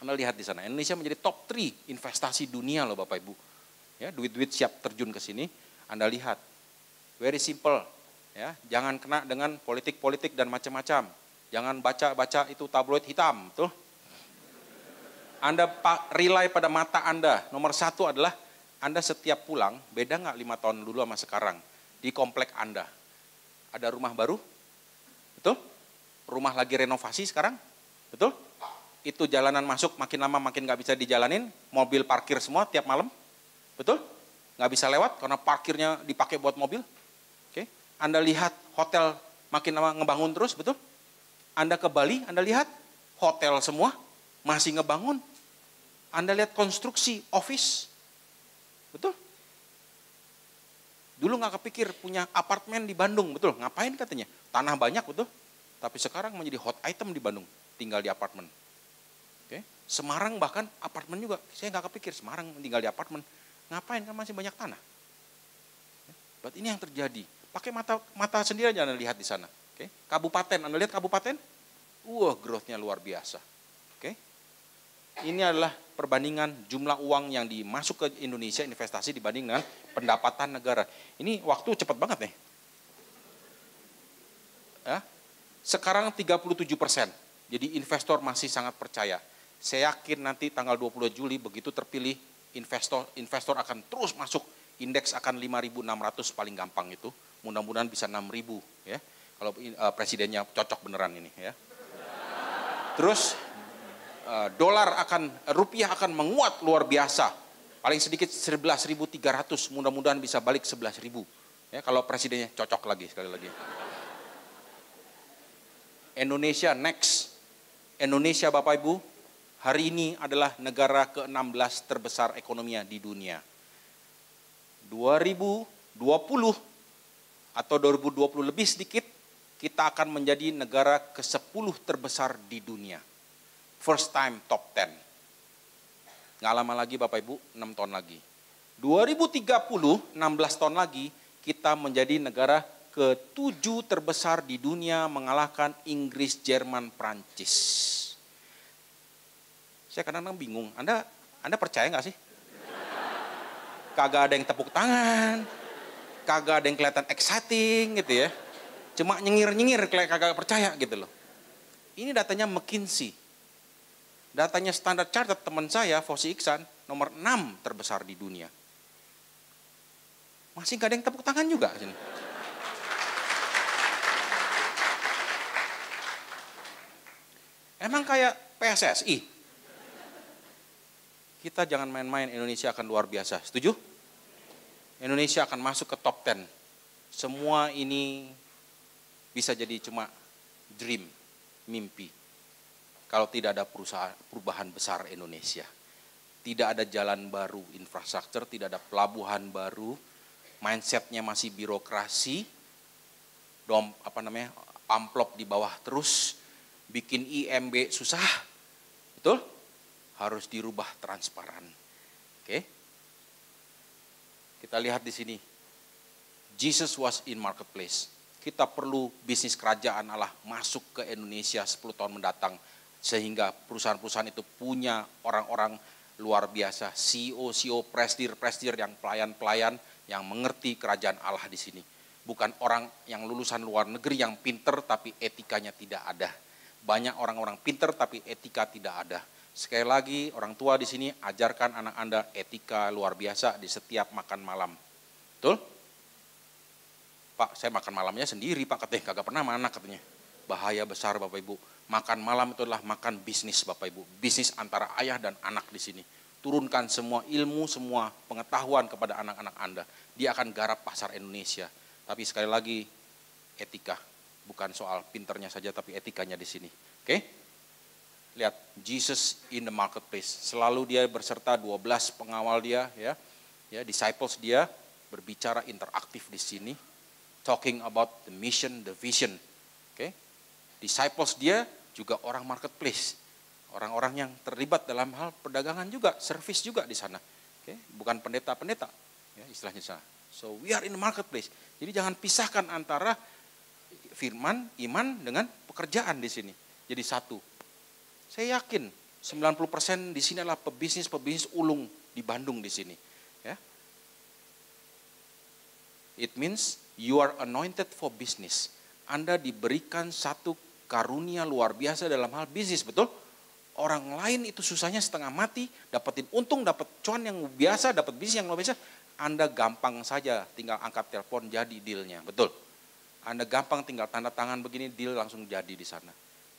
Anda lihat di sana, Indonesia menjadi top 3 investasi dunia loh Bapak Ibu. Ya, duit-duit siap terjun ke sini. Anda lihat. Very simple, ya. Jangan kena dengan politik-politik dan macam-macam. Jangan baca-baca itu tabloid hitam, tuh. Anda rely pada mata Anda. Nomor 1 adalah Anda setiap pulang, beda nggak 5 tahun dulu sama sekarang di komplek Anda. Ada rumah baru, betul? Rumah lagi renovasi sekarang, betul? Itu jalanan masuk makin lama makin nggak bisa dijalanin, mobil parkir semua tiap malam, betul? Nggak bisa lewat karena parkirnya dipakai buat mobil. Oke, Anda lihat hotel makin lama ngebangun terus, betul? Anda ke Bali, Anda lihat hotel semua masih ngebangun. Anda lihat konstruksi office, betul? Dulu nggak kepikir punya apartemen di Bandung, betul? Ngapain katanya? Tanah banyak, betul? Tapi sekarang menjadi hot item di Bandung, tinggal di apartemen. Oke, Semarang bahkan apartemen juga. Saya nggak kepikir Semarang tinggal di apartemen. Ngapain kan masih banyak tanah. Berarti ini yang terjadi. Pakai mata sendiri aja Anda lihat di sana. Oke, Kabupaten, Anda lihat kabupaten? Growth-nya luar biasa. Oke. Ini adalah perbandingan jumlah uang yang dimasuk ke Indonesia investasi dibanding dengan pendapatan negara. Ini waktu cepat banget nih. Ya. Sekarang 37%. Jadi investor masih sangat percaya. Saya yakin nanti tanggal 22 Juli begitu terpilih investor akan terus masuk. Indeks akan 5.600 paling gampang itu. Mudah-mudahan bisa 6.000 ya. Kalau presidennya cocok beneran ini ya. Terus rupiah akan menguat luar biasa. Paling sedikit 11.300, mudah-mudahan bisa balik 11.000. Ya, kalau presidennya cocok lagi sekali lagi. Indonesia next. Indonesia Bapak Ibu, hari ini adalah negara ke-16 terbesar ekonominya di dunia. 2020 atau 2020 lebih sedikit, kita akan menjadi negara ke-10 terbesar di dunia. First time top 10. Nggak lama lagi Bapak Ibu, 6 tahun lagi. 2030, 16 tahun lagi, kita menjadi negara ke-7 terbesar di dunia mengalahkan Inggris, Jerman, Prancis. Saya kadang-kadang bingung, Anda percaya nggak sih? Kagak ada yang tepuk tangan, kagak ada yang kelihatan exciting gitu ya. Cuma nyengir-nyengir kagak percaya gitu loh. Ini datanya McKinsey. Datanya Standard Chartered teman saya, Fosi Iksan, nomor 6 terbesar di dunia. Masih gak ada yang tepuk tangan juga sini. Emang kayak PSSI. Kita jangan main-main, Indonesia akan luar biasa. Setuju? Indonesia akan masuk ke top 10. Semua ini bisa jadi cuma dream, mimpi. Kalau tidak ada perubahan besar Indonesia. Tidak ada jalan baru, infrastruktur, tidak ada pelabuhan baru, mindsetnya masih birokrasi, amplop di bawah terus, bikin IMB susah, betul? Harus dirubah transparan. Oke? Kita lihat di sini, Jesus was in marketplace. Kita perlu bisnis kerajaan Allah masuk ke Indonesia 10 tahun mendatang, sehingga perusahaan-perusahaan itu punya orang-orang luar biasa, CEO, presidir yang pelayan-pelayan yang mengerti kerajaan Allah di sini. Bukan orang yang lulusan luar negeri yang pinter tapi etikanya tidak ada. Banyak orang-orang pinter tapi etika tidak ada. Sekali lagi orang tua di sini ajarkan anak Anda etika luar biasa di setiap makan malam. Betul? Pak, saya makan malamnya sendiri Pak, katanya kagak pernah mana katanya. Bahaya besar Bapak Ibu. Makan malam itu adalah makan bisnis Bapak Ibu. Bisnis antara ayah dan anak di sini. Turunkan semua ilmu, semua pengetahuan kepada anak-anak Anda. Dia akan garap pasar Indonesia. Tapi sekali lagi etika. Bukan soal pinternya saja tapi etikanya di sini. Oke? Lihat Jesus in the marketplace. Selalu dia berserta 12 pengawal dia, ya, disciples dia berbicara interaktif di sini. Talking about the mission, the vision. Oke? Disciples dia juga orang marketplace. Orang-orang yang terlibat dalam hal perdagangan juga, service juga di sana. Oke? Bukan pendeta-pendeta, ya, istilahnya di sana. So we are in the marketplace. Jadi jangan pisahkan antara firman, iman dengan pekerjaan di sini. Jadi satu. Saya yakin 90% di sini adalah pebisnis ulung di Bandung di sini. Ya. It means you are anointed for business. Anda diberikan satu karunia luar biasa dalam hal bisnis, betul? Orang lain itu susahnya setengah mati, dapetin untung, dapat cuan yang biasa, dapat bisnis yang luar biasa. Anda gampang saja tinggal angkat telepon jadi dealnya, betul? Anda gampang tinggal tanda tangan begini, deal langsung jadi di sana.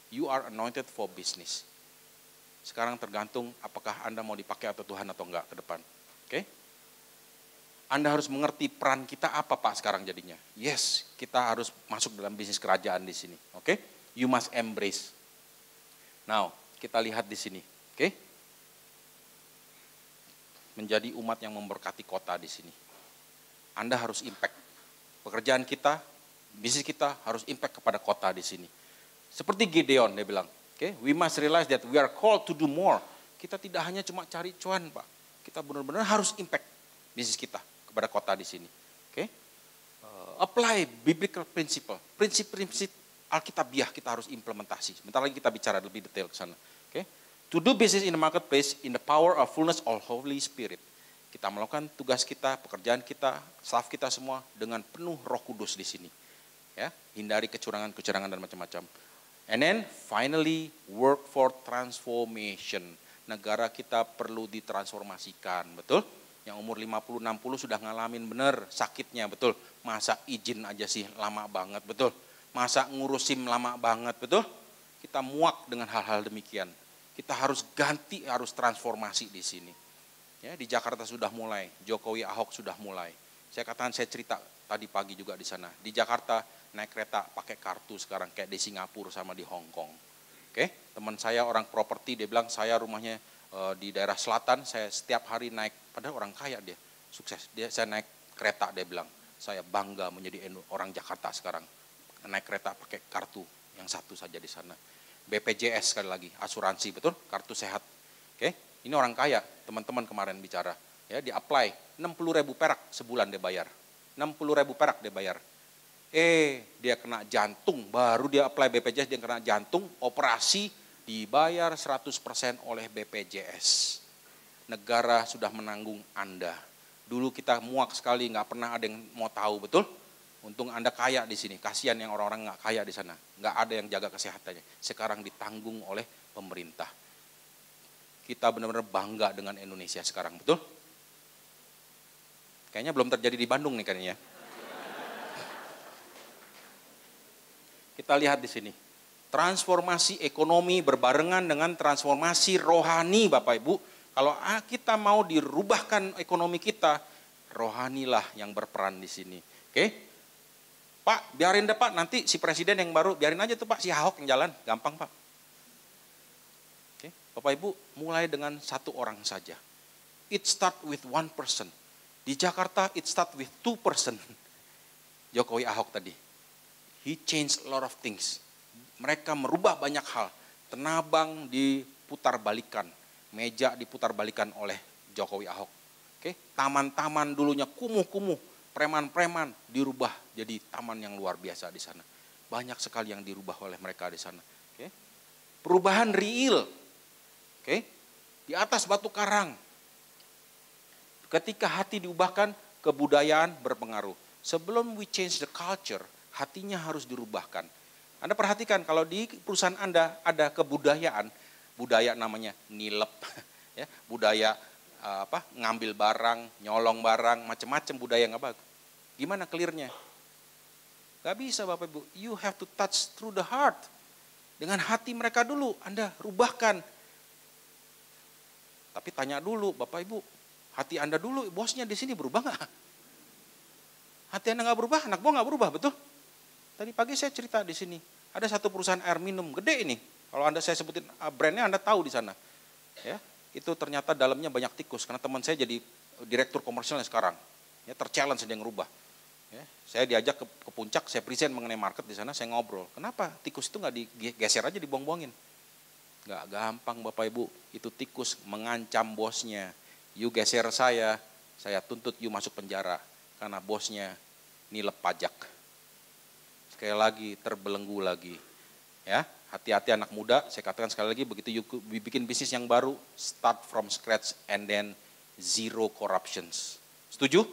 You are anointed for business. Sekarang tergantung apakah Anda mau dipakai atau Tuhan atau enggak ke depan. Oke? Anda harus mengerti peran kita apa Pak sekarang jadinya. Yes, kita harus masuk dalam bisnis kerajaan di sini. Oke? You must embrace. Now, kita lihat di sini. Oke? Menjadi umat yang memberkati kota di sini. Anda harus impact. Pekerjaan kita, bisnis kita harus impact kepada kota di sini. Seperti Gideon dia bilang, okay, we must realize that we are called to do more. Kita tidak hanya cuma cari cuan Pak. Kita benar-benar harus impact bisnis kita kepada kota di sini. Okay? Apply biblical principle. Prinsip-prinsip Alkitabiah kita harus implementasi. Sebentar lagi kita bicara lebih detail ke sana. Okay? To do business in the marketplace in the power of fullness of Holy Spirit. Kita melakukan tugas kita, pekerjaan kita, staff kita semua dengan penuh Roh Kudus di sini. Ya, hindari kecurangan-kecurangan dan macam-macam. And then finally work for transformation. Negara kita perlu ditransformasikan, betul? Yang umur 50-60 sudah ngalamin benar sakitnya, betul? Masa izin aja sih lama banget, betul? Masa ngurus SIM lama banget, betul? Kita muak dengan hal-hal demikian. Kita harus ganti, harus transformasi di sini. Ya, di Jakarta sudah mulai, Jokowi Ahok sudah mulai. Saya cerita tadi pagi juga di sana. Di Jakarta naik kereta pakai kartu sekarang kayak di Singapura sama di Hong Kong. Oke, teman saya orang properti dia bilang saya rumahnya di daerah selatan, saya setiap hari naik, padahal orang kaya dia, sukses. Saya naik kereta dia bilang, saya bangga menjadi orang Jakarta sekarang. Naik kereta pakai kartu yang satu saja di sana. BPJS sekali lagi, asuransi, betul? Kartu sehat. Oke, ini orang kaya, teman-teman kemarin bicara. Ya, di apply 60.000 perak sebulan dia bayar. 60.000 perak dia bayar. Dia kena jantung, baru dia apply BPJS, dia kena jantung, operasi, dibayar 100% oleh BPJS. Negara sudah menanggung Anda. Dulu kita muak sekali, nggak pernah ada yang mau tahu, betul? Untung Anda kaya di sini, kasihan yang orang-orang nggak kaya di sana. Nggak ada yang jaga kesehatannya. Sekarang ditanggung oleh pemerintah. Kita benar-benar bangga dengan Indonesia sekarang, betul? Kayaknya belum terjadi di Bandung nih kayaknya. Kita lihat di sini. Transformasi ekonomi berbarengan dengan transformasi rohani Bapak Ibu. Kalau kita mau dirubahkan ekonomi kita, rohanilah yang berperan di sini. Oke? Pak, biarin deh Pak, nanti si presiden yang baru, biarin aja tuh Pak, si Ahok yang jalan, gampang Pak. Oke? Bapak Ibu, mulai dengan satu orang saja. It start with one person. Di Jakarta, it start with two person. Jokowi Ahok tadi. He changed a lot of things. Mereka merubah banyak hal. Tenabang diputar balikan. Meja diputar balikan oleh Jokowi Ahok. Oke, taman-taman dulunya kumuh-kumuh, preman-preman dirubah jadi taman yang luar biasa di sana. Banyak sekali yang dirubah oleh mereka di sana. Oke. Perubahan real. Oke. Di atas batu karang. Ketika hati diubahkan, kebudayaan berpengaruh. Sebelum we change the culture, hatinya harus dirubahkan. Anda perhatikan kalau di perusahaan Anda ada kebudayaan, budaya namanya nilep, ya, budaya ngambil barang, nyolong barang, macam-macam budaya nggak bagus. Gimana clearnya? Gak bisa Bapak Ibu, you have to touch through the heart. Dengan hati mereka dulu, Anda rubahkan. Tapi tanya dulu Bapak Ibu, hati Anda dulu, bosnya di sini berubah nggak? Hati Anda nggak berubah, anak buah nggak berubah, betul? Tadi pagi saya cerita di sini, ada satu perusahaan air minum gede ini. Kalau saya sebutin brandnya Anda tahu di sana. Ya, itu ternyata dalamnya banyak tikus karena teman saya jadi direktur komersialnya sekarang. Ya, terchallenge dia ngerubah. Ya, saya diajak ke puncak, saya present mengenai market di sana, saya ngobrol. Kenapa tikus itu nggak digeser aja, dibuang-buangin? Nggak gampang Bapak Ibu, itu tikus mengancam bosnya. You geser saya tuntut you masuk penjara karena bosnya nilep pajak. Sekali lagi terbelenggu lagi. Ya, hati-hati anak muda, saya katakan sekali lagi, begitu you bikin bisnis yang baru, start from scratch and then zero corruptions. Setuju?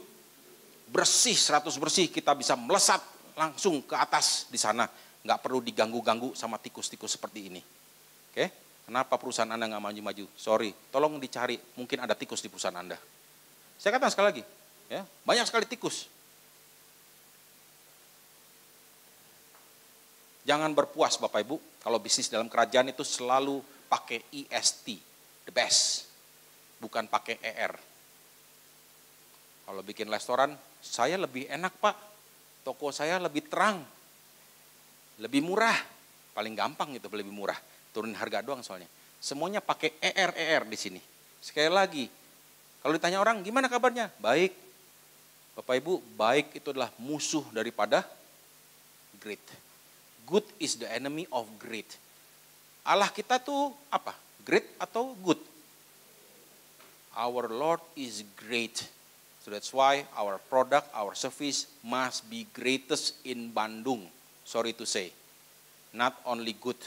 Bersih, 100 bersih, kita bisa melesat langsung ke atas di sana. Nggak perlu diganggu-ganggu sama tikus-tikus seperti ini. Oke? Kenapa perusahaan Anda nggak maju-maju? Sorry, tolong dicari, mungkin ada tikus di perusahaan Anda. Saya katakan sekali lagi, ya, banyak sekali tikus. Jangan berpuas Bapak Ibu, kalau bisnis dalam kerajaan itu selalu pakai EST, the best, bukan pakai ER. Kalau bikin restoran, saya lebih enak Pak, toko saya lebih terang, lebih murah, paling gampang itu lebih murah, turunin harga doang soalnya. Semuanya pakai ER di sini. Sekali lagi, kalau ditanya orang gimana kabarnya? Baik. Bapak Ibu, baik itu adalah musuh daripada great. Good is the enemy of great. Allah kita tuh apa? Great atau good? Our Lord is great. So that's why our product, our service must be greatest in Bandung. Sorry to say. Not only good.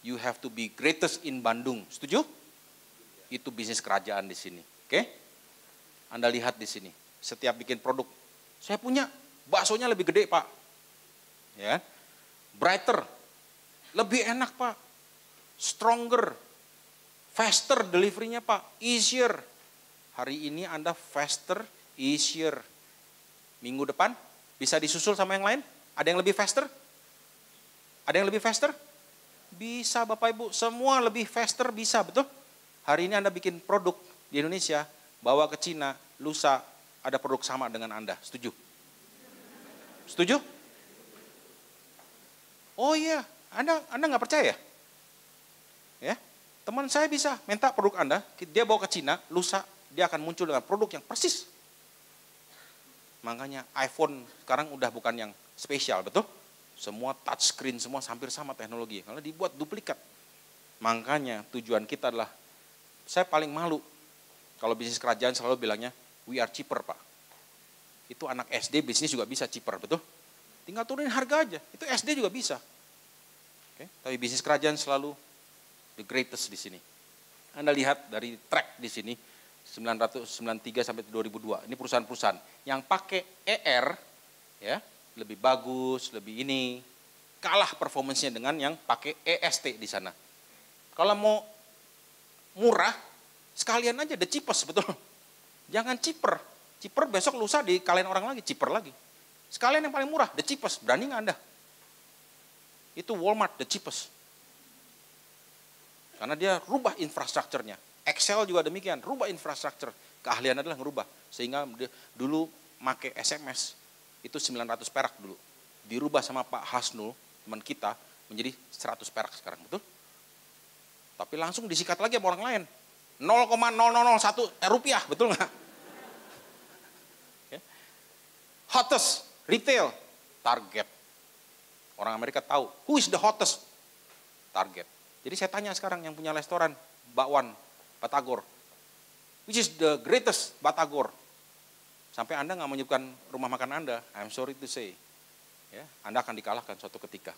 You have to be greatest in Bandung. Setuju? Itu bisnis kerajaan di sini. Oke? Anda lihat di sini. Setiap bikin produk. Saya punya baksonya lebih gede Pak. Ya. Brighter, lebih enak Pak, stronger, faster deliverynya Pak, easier. Hari ini Anda faster, easier. Minggu depan bisa disusul sama yang lain? Ada yang lebih faster? Ada yang lebih faster? Bisa Bapak Ibu, semua lebih faster bisa, betul? Hari ini Anda bikin produk di Indonesia, bawa ke Cina, lusa ada produk sama dengan Anda, setuju? Setuju? Oh iya, Anda nggak percaya? Ya, teman saya bisa minta produk Anda, dia bawa ke Cina, lusa dia akan muncul dengan produk yang persis. Makanya iPhone sekarang udah bukan yang spesial, betul? Semua touchscreen, semua hampir sama teknologi, kalau dibuat duplikat. Makanya tujuan kita adalah, saya paling malu kalau bisnis kerajaan selalu bilangnya, we are cheaper Pak. Itu anak SD bisnis juga bisa cheaper, betul? Tinggal turunin harga aja, itu SD juga bisa. Oke, tapi bisnis kerajaan selalu the greatest di sini. Anda lihat dari track di sini, 1993 sampai 2002, ini perusahaan-perusahaan yang pakai ER, ya, lebih bagus, lebih ini, kalah performance-nya dengan yang pakai EST di sana. Kalau mau murah, sekalian aja the cheapest, betul? Jangan cheaper besok lusa dikalahin orang lagi, cheaper lagi. Sekalian yang paling murah, the cheapest. Berani nggak Anda? Itu Walmart, the cheapest. Karena dia rubah infrastrukturnya. Excel juga demikian, rubah infrastruktur. Keahlian adalah ngerubah. Sehingga dulu make SMS itu 900 perak dulu. Dirubah sama Pak Hasnul, teman kita, menjadi 100 perak sekarang, betul? Tapi langsung disikat lagi sama orang lain. 0,0001 rupiah, betul nggak? Okay. Hottest retail, Target. Orang Amerika tahu, who is the hottest? Target. Jadi saya tanya sekarang yang punya restoran, Bakwan, Batagor, which is the greatest Batagor? Sampai Anda nggak menyebutkan rumah makan Anda, I'm sorry to say, ya, Anda akan dikalahkan suatu ketika.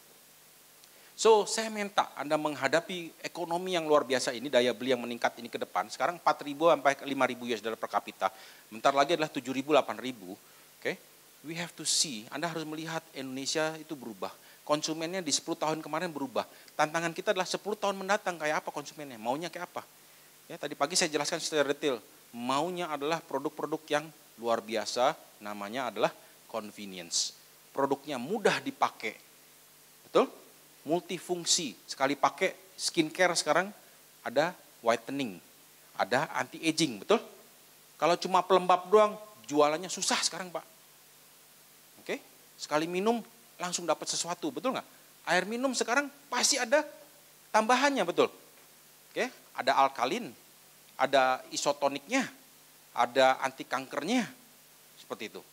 So, saya minta Anda menghadapi ekonomi yang luar biasa ini, daya beli yang meningkat ini ke depan. Sekarang 4.000 sampai 5.000 US dollar per kapita. Bentar lagi adalah 7.000, 8.000. Okay? We have to see, Anda harus melihat Indonesia itu berubah. Konsumennya di 10 tahun kemarin berubah. Tantangan kita adalah 10 tahun mendatang kayak apa konsumennya, maunya kayak apa. Ya, tadi pagi saya jelaskan secara detail. Maunya adalah produk-produk yang luar biasa, namanya adalah convenience. Produknya mudah dipakai. Betul? Multifungsi, sekali pakai skincare sekarang ada whitening, ada anti-aging, betul? Kalau cuma pelembab doang, jualannya susah sekarang, Pak. Oke, sekali minum langsung dapat sesuatu, betul nggak? Air minum sekarang pasti ada tambahannya, betul? Oke, ada alkalin, ada isotoniknya, ada anti kankernya, seperti itu.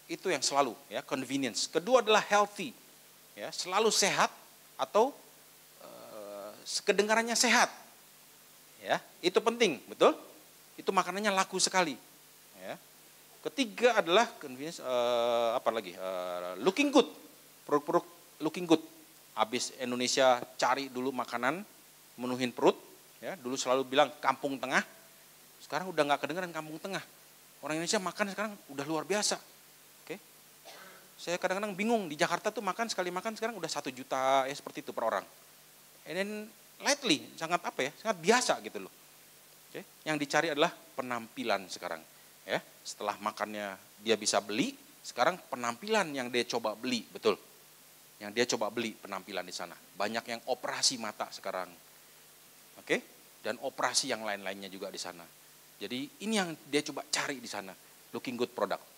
Itu yang selalu, ya, convenience. Kedua adalah healthy, ya, selalu sehat. Atau kedengarannya sehat, ya, itu penting, betul? Itu makanannya laku sekali. Ya. Ketiga adalah convenience, looking good, produk-produk looking good. Habis Indonesia cari dulu makanan menuhin perut, ya, dulu selalu bilang kampung tengah, sekarang udah nggak kedengaran kampung tengah. Orang Indonesia makan sekarang udah luar biasa. Saya kadang-kadang bingung, di Jakarta tuh sekali makan sekarang udah 1 juta, ya seperti itu per orang. And then lately, sangat biasa gitu loh. Okay. Yang dicari adalah penampilan sekarang. Ya, setelah makannya dia bisa beli, sekarang penampilan yang dia coba beli, betul. Yang dia coba beli penampilan di sana. Banyak yang operasi mata sekarang. Oke, dan operasi yang lain-lainnya juga di sana. Jadi ini yang dia coba cari di sana, looking good product.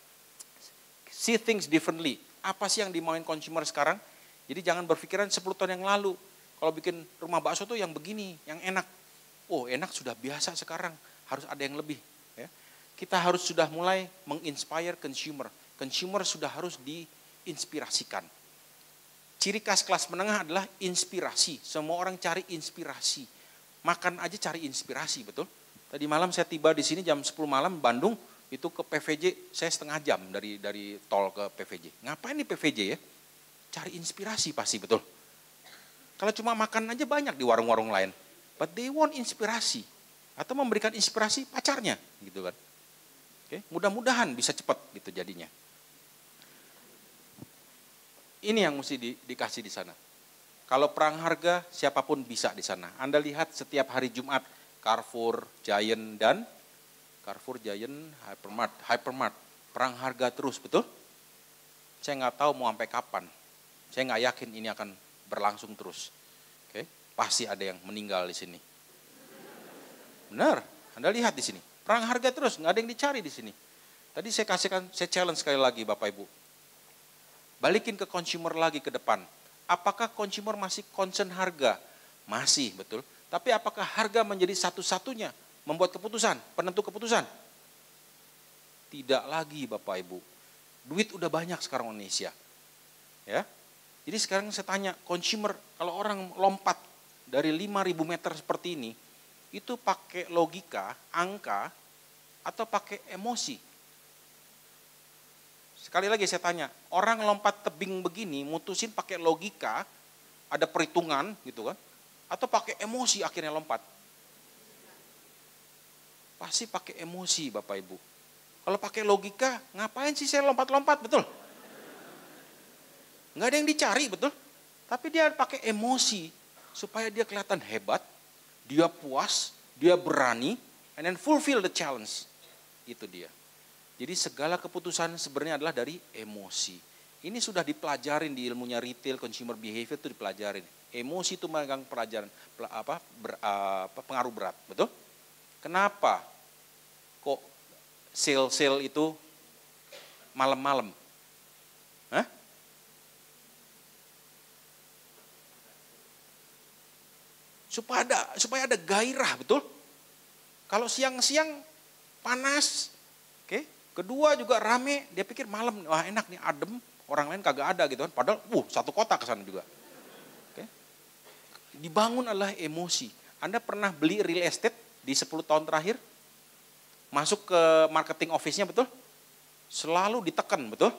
See things differently. Apa sih yang dimauin consumer sekarang? Jadi jangan berpikiran 10 tahun yang lalu. Kalau bikin rumah bakso tuh yang begini, yang enak. Oh, enak sudah biasa sekarang. Harus ada yang lebih. Ya. Kita harus sudah mulai menginspire consumer. Consumer sudah harus diinspirasikan. Ciri khas kelas menengah adalah inspirasi. Semua orang cari inspirasi. Makan aja cari inspirasi, betul? Tadi malam saya tiba di sini jam 10 malam, Bandung. Itu ke PVJ, saya setengah jam dari tol ke PVJ. Ngapain di PVJ ya? Cari inspirasi pasti, betul. Kalau cuma makan aja banyak di warung-warung lain. But they want inspirasi. Atau memberikan inspirasi pacarnya, gitu kan. Oke, mudah-mudahan bisa cepat gitu jadinya. Ini yang mesti dikasih di sana. Kalau perang harga, siapapun bisa di sana. Anda lihat setiap hari Jumat, Carrefour, Giant, Hypermart, perang harga terus, betul? Saya nggak tahu mau sampai kapan. Saya nggak yakin ini akan berlangsung terus. Oke, pasti ada yang meninggal di sini. Benar, Anda lihat di sini, perang harga terus, nggak ada yang dicari di sini. Tadi saya challenge sekali lagi, Bapak Ibu, balikin ke consumer lagi ke depan. Apakah consumer masih concern harga? Masih, betul. Tapi apakah harga menjadi satu-satunya membuat keputusan, penentu keputusan? Tidak lagi, Bapak Ibu. Duit udah banyak sekarang Indonesia. Ya. Jadi sekarang saya tanya, consumer, kalau orang lompat dari 5.000 meter seperti ini, itu pakai logika, angka, atau pakai emosi? Sekali lagi saya tanya, orang lompat tebing begini, mutusin pakai logika, ada perhitungan gitu kan, atau pakai emosi akhirnya lompat? Pasti pakai emosi, Bapak Ibu. Kalau pakai logika, ngapain sih saya lompat-lompat, betul? Nggak ada yang dicari, betul? Tapi dia pakai emosi, supaya dia kelihatan hebat, dia puas, dia berani, and then fulfill the challenge. Itu dia. Jadi segala keputusan sebenarnya adalah dari emosi. Ini sudah dipelajarin di ilmunya retail, consumer behavior itu dipelajarin. Emosi itu megang pelajaran pengaruh berat, betul? Kenapa kok sale-sale itu malam-malam? Hah? Supaya ada gairah, betul? Kalau siang-siang panas, oke. Kedua juga rame, dia pikir malam, wah enak nih, adem, orang lain kagak ada gitu kan. Padahal, satu kota ke sana juga. Oke. Dibangun adalah emosi. Anda pernah beli real estate di 10 tahun terakhir? Masuk ke marketing office-nya, betul? Selalu ditekan, betul?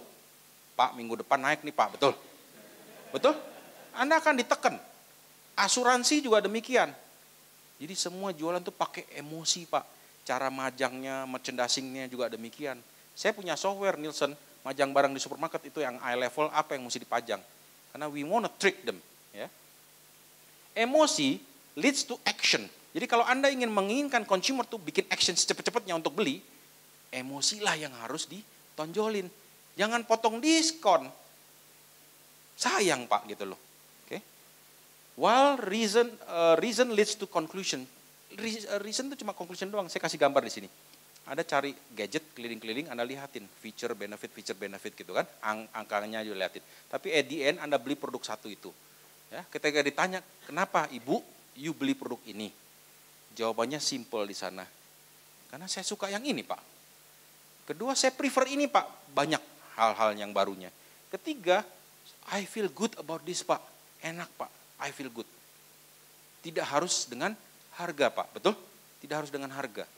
Pak, minggu depan naik nih Pak, betul? Betul? Anda akan ditekan. Asuransi juga demikian. Jadi semua jualan tuh pakai emosi Pak. Cara majangnya, merchandising-nya juga demikian. Saya punya software Nielsen, majang barang di supermarket itu yang eye level, apa yang mesti dipajang. Karena we wanna trick them. Ya. Emosi leads to action. Jadi kalau Anda ingin menginginkan consumer tuh bikin action secepat-cepatnya untuk beli, emosilah yang harus ditonjolin. Jangan potong diskon. Sayang Pak gitu loh. While reason leads to conclusion. Reason itu cuma conclusion doang. Saya kasih gambar di sini. Anda cari gadget keliling-keliling, Anda lihatin feature benefit gitu kan. Angkanya juga lihatin. Tapi at the end Anda beli produk satu itu. Ya, ketika ditanya, kenapa Ibu you beli produk ini? Jawabannya simple di sana. Karena saya suka yang ini Pak. Kedua, saya prefer ini Pak. Banyak hal-hal yang barunya. Ketiga, I feel good about this Pak. Enak Pak. I feel good. Tidak harus dengan harga Pak, betul? Tidak harus dengan harga.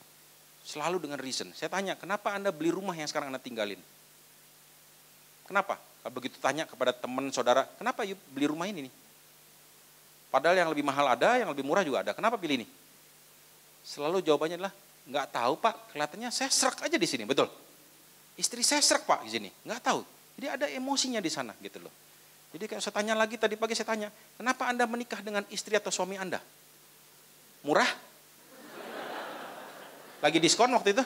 Selalu dengan reason. Saya tanya, kenapa Anda beli rumah yang sekarang Anda tinggalin? Kenapa? Kalau begitu tanya kepada teman, saudara, kenapa you beli rumah ini nih? Padahal yang lebih mahal ada, yang lebih murah juga ada. Kenapa pilih ini? Selalu jawabannya adalah, nggak tahu Pak, kelihatannya saya serak aja di sini, betul? Istri saya serak Pak di sini, nggak tahu. Jadi ada emosinya di sana gitu loh. Jadi kalau saya tanya lagi, tadi pagi saya tanya, kenapa Anda menikah dengan istri atau suami Anda? Murah? Lagi diskon waktu itu?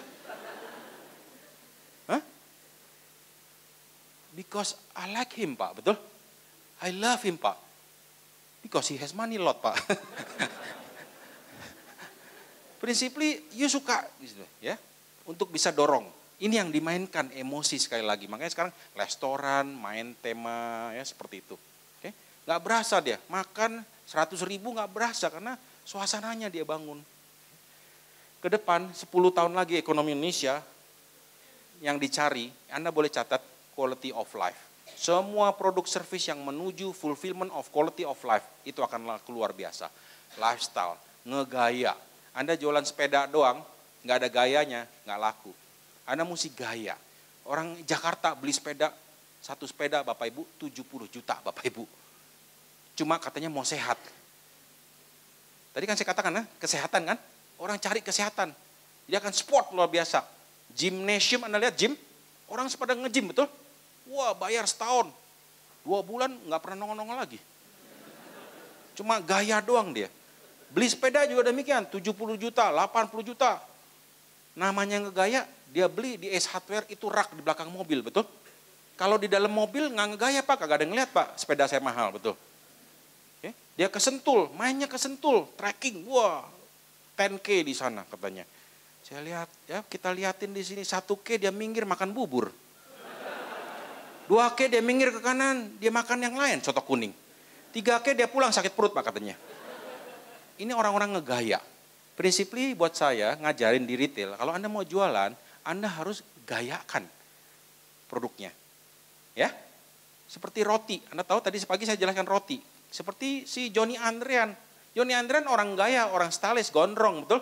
Hah? Because I like him Pak, betul? I love him Pak. Because he has money lot Pak. Prinsipnya you suka, ya, untuk bisa dorong. Ini yang dimainkan emosi sekali lagi. Makanya sekarang restoran, main tema, ya seperti itu. Oke? Nggak berasa dia. Makan 100.000 nggak berasa karena suasananya dia bangun. Ke depan 10 tahun lagi ekonomi Indonesia yang dicari, Anda boleh catat quality of life. Semua produk service yang menuju fulfillment of quality of life itu akan luar biasa. Lifestyle, ngegaya. Anda jualan sepeda doang, nggak ada gayanya, nggak laku. Anda mesti gaya. Orang Jakarta beli sepeda, satu sepeda Bapak Ibu 70 juta Bapak Ibu. Cuma katanya mau sehat. Tadi kan saya katakan, kesehatan kan? Orang cari kesehatan. Dia akan sport luar biasa. Gymnasium, Anda lihat gym? Orang pada nge-gym, betul? Wah, bayar setahun. 2 bulan nggak pernah nongol-nongol lagi. Cuma gaya doang dia. Beli sepeda juga demikian, 70 juta, 80 juta. Namanya ngegaya, dia beli di Ace Hardware itu rak di belakang mobil, betul? Kalau di dalam mobil nggak ngegaya Pak, kagak ada yang ngeliat Pak, sepeda saya mahal, betul? Oke. Dia ke Sentul, mainnya ke Sentul, trekking, wah 10K di sana katanya. Saya lihat, ya kita liatin di sini 1K dia minggir makan bubur. 2K dia minggir ke kanan, dia makan yang lain, soto kuning. 3K dia pulang sakit perut Pak katanya. Ini orang-orang ngegaya. Prinsipnya buat saya ngajarin di retail, kalau Anda mau jualan, Anda harus gayakan produknya. Ya, seperti roti. Anda tahu tadi pagi saya jelaskan roti. Seperti si Johnny Andrean. Johnny Andrean orang gaya, orang stylish, gondrong, betul?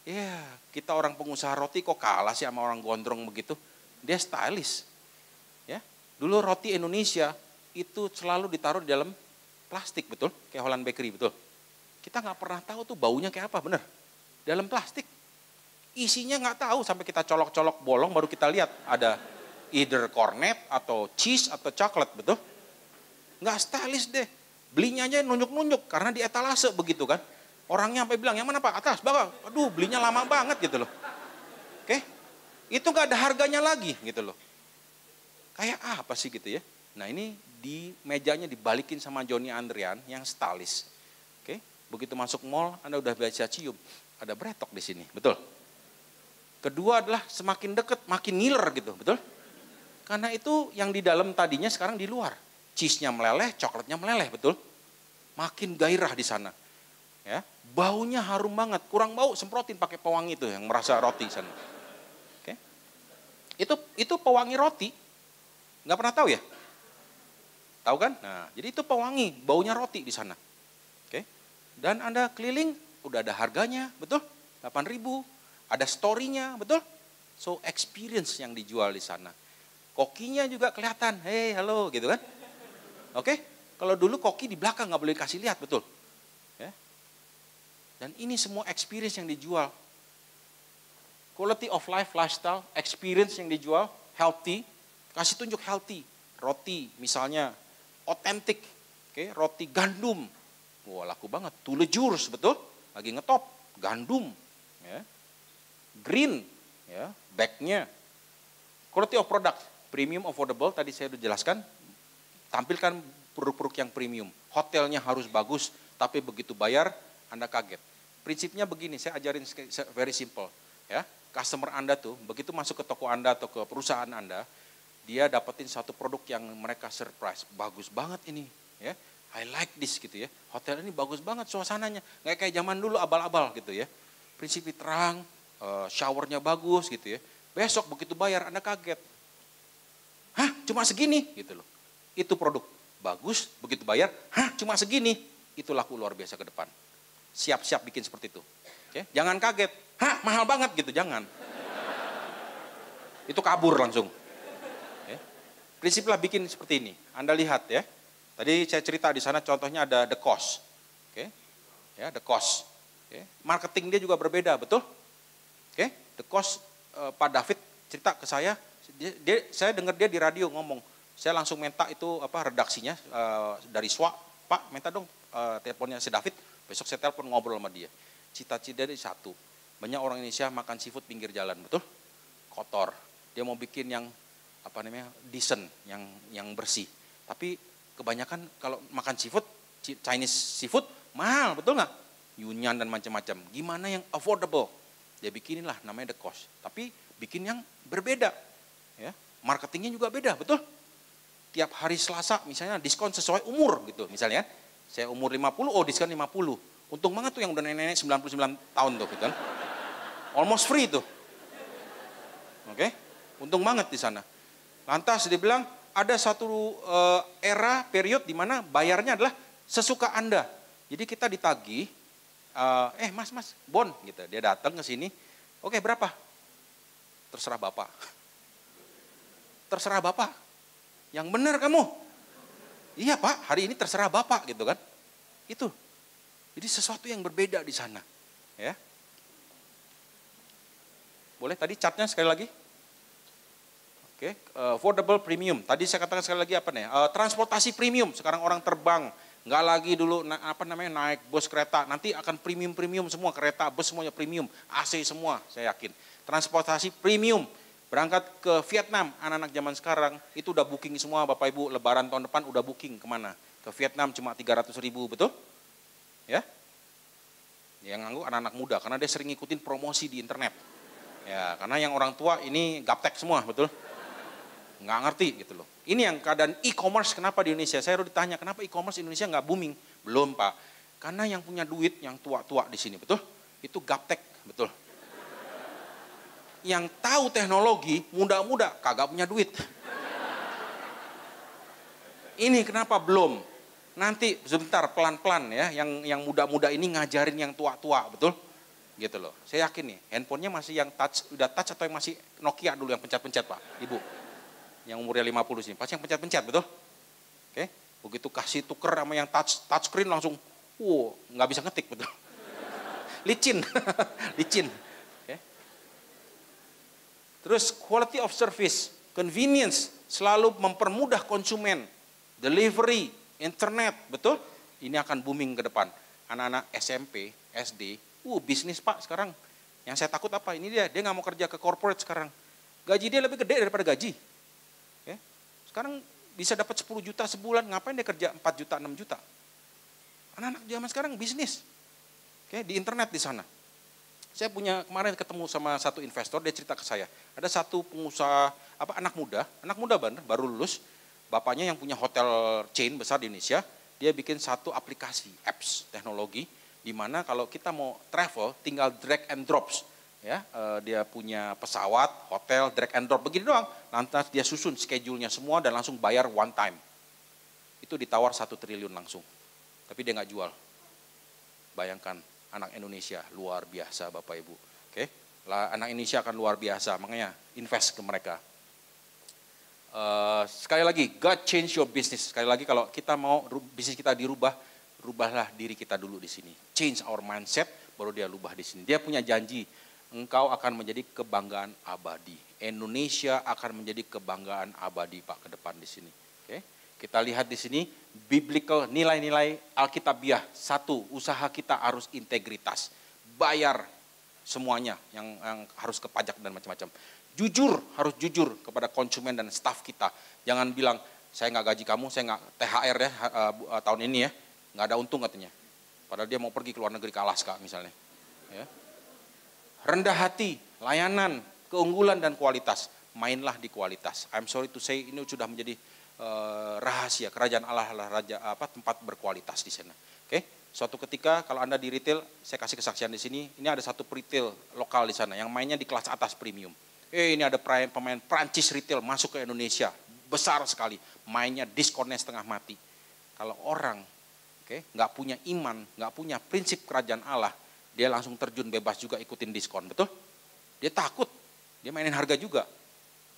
Ya, kita orang pengusaha roti kok kalah sih sama orang gondrong begitu. Dia stylish. Ya, dulu roti Indonesia itu selalu ditaruh di dalam plastik, betul? Kayak Holland Bakery, betul? Kita nggak pernah tahu tuh baunya kayak apa, bener? Dalam plastik. Isinya nggak tahu sampai kita colok-colok bolong baru kita lihat ada either cornet atau cheese atau coklat, betul? Nggak stylish deh. Belinya aja nunjuk-nunjuk karena di etalase begitu kan. Orangnya sampai bilang, yang mana Pak? Atas, bawah. Aduh, belinya lama banget gitu loh. Oke? Itu nggak ada harganya lagi gitu loh. Kayak apa sih gitu ya? Nah ini di mejanya dibalikin sama Johnny Andrean yang stylish. Oke? Begitu masuk mall, Anda udah bisa cium. ada bretok di sini, betul. Kedua adalah semakin dekat makin ngiler gitu, betul. Karena itu yang di dalam tadinya sekarang di luar. Cheese-nya meleleh, coklatnya meleleh, betul. Makin gairah di sana. Ya, baunya harum banget, kurang bau semprotin pakai pewangi itu yang merasa roti sana. Oke. Itu pewangi roti. Nggak pernah tahu ya? Tahu kan? Nah, jadi itu pewangi, baunya roti di sana. Oke. Dan Anda keliling, udah ada harganya, betul? 8.000, ada story-nya, betul? So, experience yang dijual di sana. Kokinya juga kelihatan, hey, halo, gitu kan? Oke? Kalau dulu koki di belakang nggak boleh kasih lihat, betul? Ya. Dan ini semua experience yang dijual. Quality of life, lifestyle, experience yang dijual, healthy, kasih tunjuk healthy. Roti misalnya, otentik, oke, roti gandum, wah laku banget, tulejurs, betul, lagi ngetop, gandum, ya, green, ya, bagnya, quality of product, premium, affordable, tadi saya sudah jelaskan, tampilkan produk-produk yang premium, hotelnya harus bagus, tapi begitu bayar, Anda kaget. Prinsipnya begini, saya ajarin very simple, ya, customer Anda tuh, begitu masuk ke toko Anda atau ke perusahaan Anda, dia dapetin satu produk yang mereka surprise, bagus banget ini, ya, I like this gitu ya, hotel ini bagus banget suasananya, nggak kayak zaman dulu abal-abal gitu ya, prinsipnya terang, showernya bagus gitu ya, besok begitu bayar Anda kaget, hah cuma segini gitu loh, itu produk bagus, begitu bayar, hah cuma segini, itu laku luar biasa ke depan, siap-siap bikin seperti itu, oke? Jangan kaget, hah mahal banget gitu, jangan, itu kabur langsung. Prinsiplah bikin seperti ini. Anda lihat ya. Tadi saya cerita di sana contohnya ada The Cost. Oke. Ya, The Cost. Oke. Marketing dia juga berbeda, betul? Oke. The Cost Pak David cerita ke saya, saya dengar dia di radio ngomong. Saya langsung minta itu redaksinya dari SWA, Pak, minta dong teleponnya si David. Besok saya telepon ngobrol sama dia. Cita-cita dari satu. Banyak orang Indonesia makan seafood pinggir jalan, betul? Kotor. Dia mau bikin yang decent, yang bersih. Tapi kebanyakan kalau makan seafood, Chinese seafood mahal, betul nggak? Yunnan dan macam-macam. Gimana yang affordable? Dia bikinilah namanya The Cost. Tapi bikin yang berbeda, ya. Marketingnya juga beda, betul? Tiap hari Selasa misalnya diskon sesuai umur gitu, misalnya. Saya umur 50, oh diskon 50. Untung banget tuh yang udah nenek-nenek 99 tahun tuh, gitu kan? Almost free tuh. Oke? Untung banget di sana. Lantas dia bilang ada satu era, period di mana bayarnya adalah sesuka Anda. Jadi kita ditagih, mas, Bon, gitu. Dia datang ke sini, oke berapa? Terserah Bapak. Terserah Bapak. Yang benar kamu. Iya Pak, hari ini terserah Bapak gitu kan. Itu. Jadi sesuatu yang berbeda di sana. Ya. Boleh tadi chartnya sekali lagi? Oke, affordable premium. Tadi saya katakan sekali lagi transportasi premium. Sekarang orang terbang, nggak lagi dulu naik bus kereta. Nanti akan premium semua, kereta, bus semuanya premium, AC semua, saya yakin. Transportasi premium. Berangkat ke Vietnam, anak-anak zaman sekarang itu udah booking semua, Bapak Ibu. Lebaran tahun depan udah booking kemana? Ke Vietnam cuma 300.000, betul? Ya, yang nganggu anak-anak muda karena dia sering ngikutin promosi di internet. Ya, karena yang orang tua ini gaptek semua, betul? Nggak ngerti gitu loh. Ini yang keadaan e-commerce kenapa di Indonesia. Saya udah ditanya kenapa e-commerce Indonesia nggak booming. Belum Pak. Karena yang punya duit yang tua-tua di sini, betul? Itu gaptek, betul. Yang tahu teknologi muda-muda kagak punya duit. Ini kenapa belum? Nanti sebentar pelan-pelan ya. Yang muda-muda ini ngajarin yang tua-tua, betul? Gitu loh. Saya yakin nih handphonenya masih yang touch, udah touch atau yang masih Nokia dulu yang pencet-pencet Pak, Ibu. Yang umurnya 50 sini, pasti yang pencet-pencet, betul? Oke, begitu kasih tuker sama yang touch screen langsung, nggak bisa ngetik, betul? Licin, licin. Oke. Terus quality of service, convenience, selalu mempermudah konsumen, delivery, internet, betul? Ini akan booming ke depan. Anak-anak SMP, SD, bisnis Pak sekarang. Yang saya takut apa? Ini dia nggak mau kerja ke corporate sekarang. Gaji dia lebih gede daripada gaji. Ya. Sekarang bisa dapat 10 juta sebulan, ngapain dia kerja 4 juta, 6 juta? Anak-anak zaman sekarang bisnis. Oke, di internet di sana. Saya kemarin ketemu sama satu investor, dia cerita ke saya. Ada satu pengusaha, anak muda bener, baru lulus. Bapaknya yang punya hotel chain besar di Indonesia, dia bikin satu aplikasi, apps, teknologi, di mana kalau kita mau travel, tinggal drag and drops. Ya, dia punya pesawat, hotel, drag and drop, begini doang. Lantas dia susun schedule-nya semua dan langsung bayar one time. Itu ditawar 1 triliun langsung. Tapi dia nggak jual. Bayangkan, anak Indonesia luar biasa Bapak Ibu. Oke, anak Indonesia akan luar biasa, makanya invest ke mereka. Sekali lagi, God change your business. Sekali lagi kalau kita mau bisnis kita dirubah, rubahlah diri kita dulu di sini. Change our mindset, baru dia rubah di sini. Dia punya janji, engkau akan menjadi kebanggaan abadi. Indonesia akan menjadi kebanggaan abadi Pak ke depan di sini. Oke, kita lihat di sini biblical nilai-nilai Alkitabiah. 1, usaha kita harus integritas, bayar semuanya yang harus ke pajak dan macam-macam. Jujur, harus jujur kepada konsumen dan staf kita. Jangan bilang, saya nggak gaji kamu, saya nggak THR ya tahun ini ya, nggak ada untung katanya. Padahal dia mau pergi ke luar negeri ke Alaska misalnya. Ya. Rendah hati, layanan, keunggulan dan kualitas. Mainlah di kualitas. I'm sorry to say, ini sudah menjadi rahasia. Kerajaan Allah adalah tempat berkualitas di sana. Oke, suatu ketika kalau Anda di retail, saya kasih kesaksian di sini. Ini ada satu retail lokal di sana yang mainnya di kelas atas premium. Ini ada pemain Prancis retail masuk ke Indonesia, besar sekali. Mainnya diskonnya setengah mati. Kalau orang, nggak punya iman, nggak punya prinsip kerajaan Allah, dia langsung terjun bebas juga ikutin diskon, betul? Dia takut, dia mainin harga juga.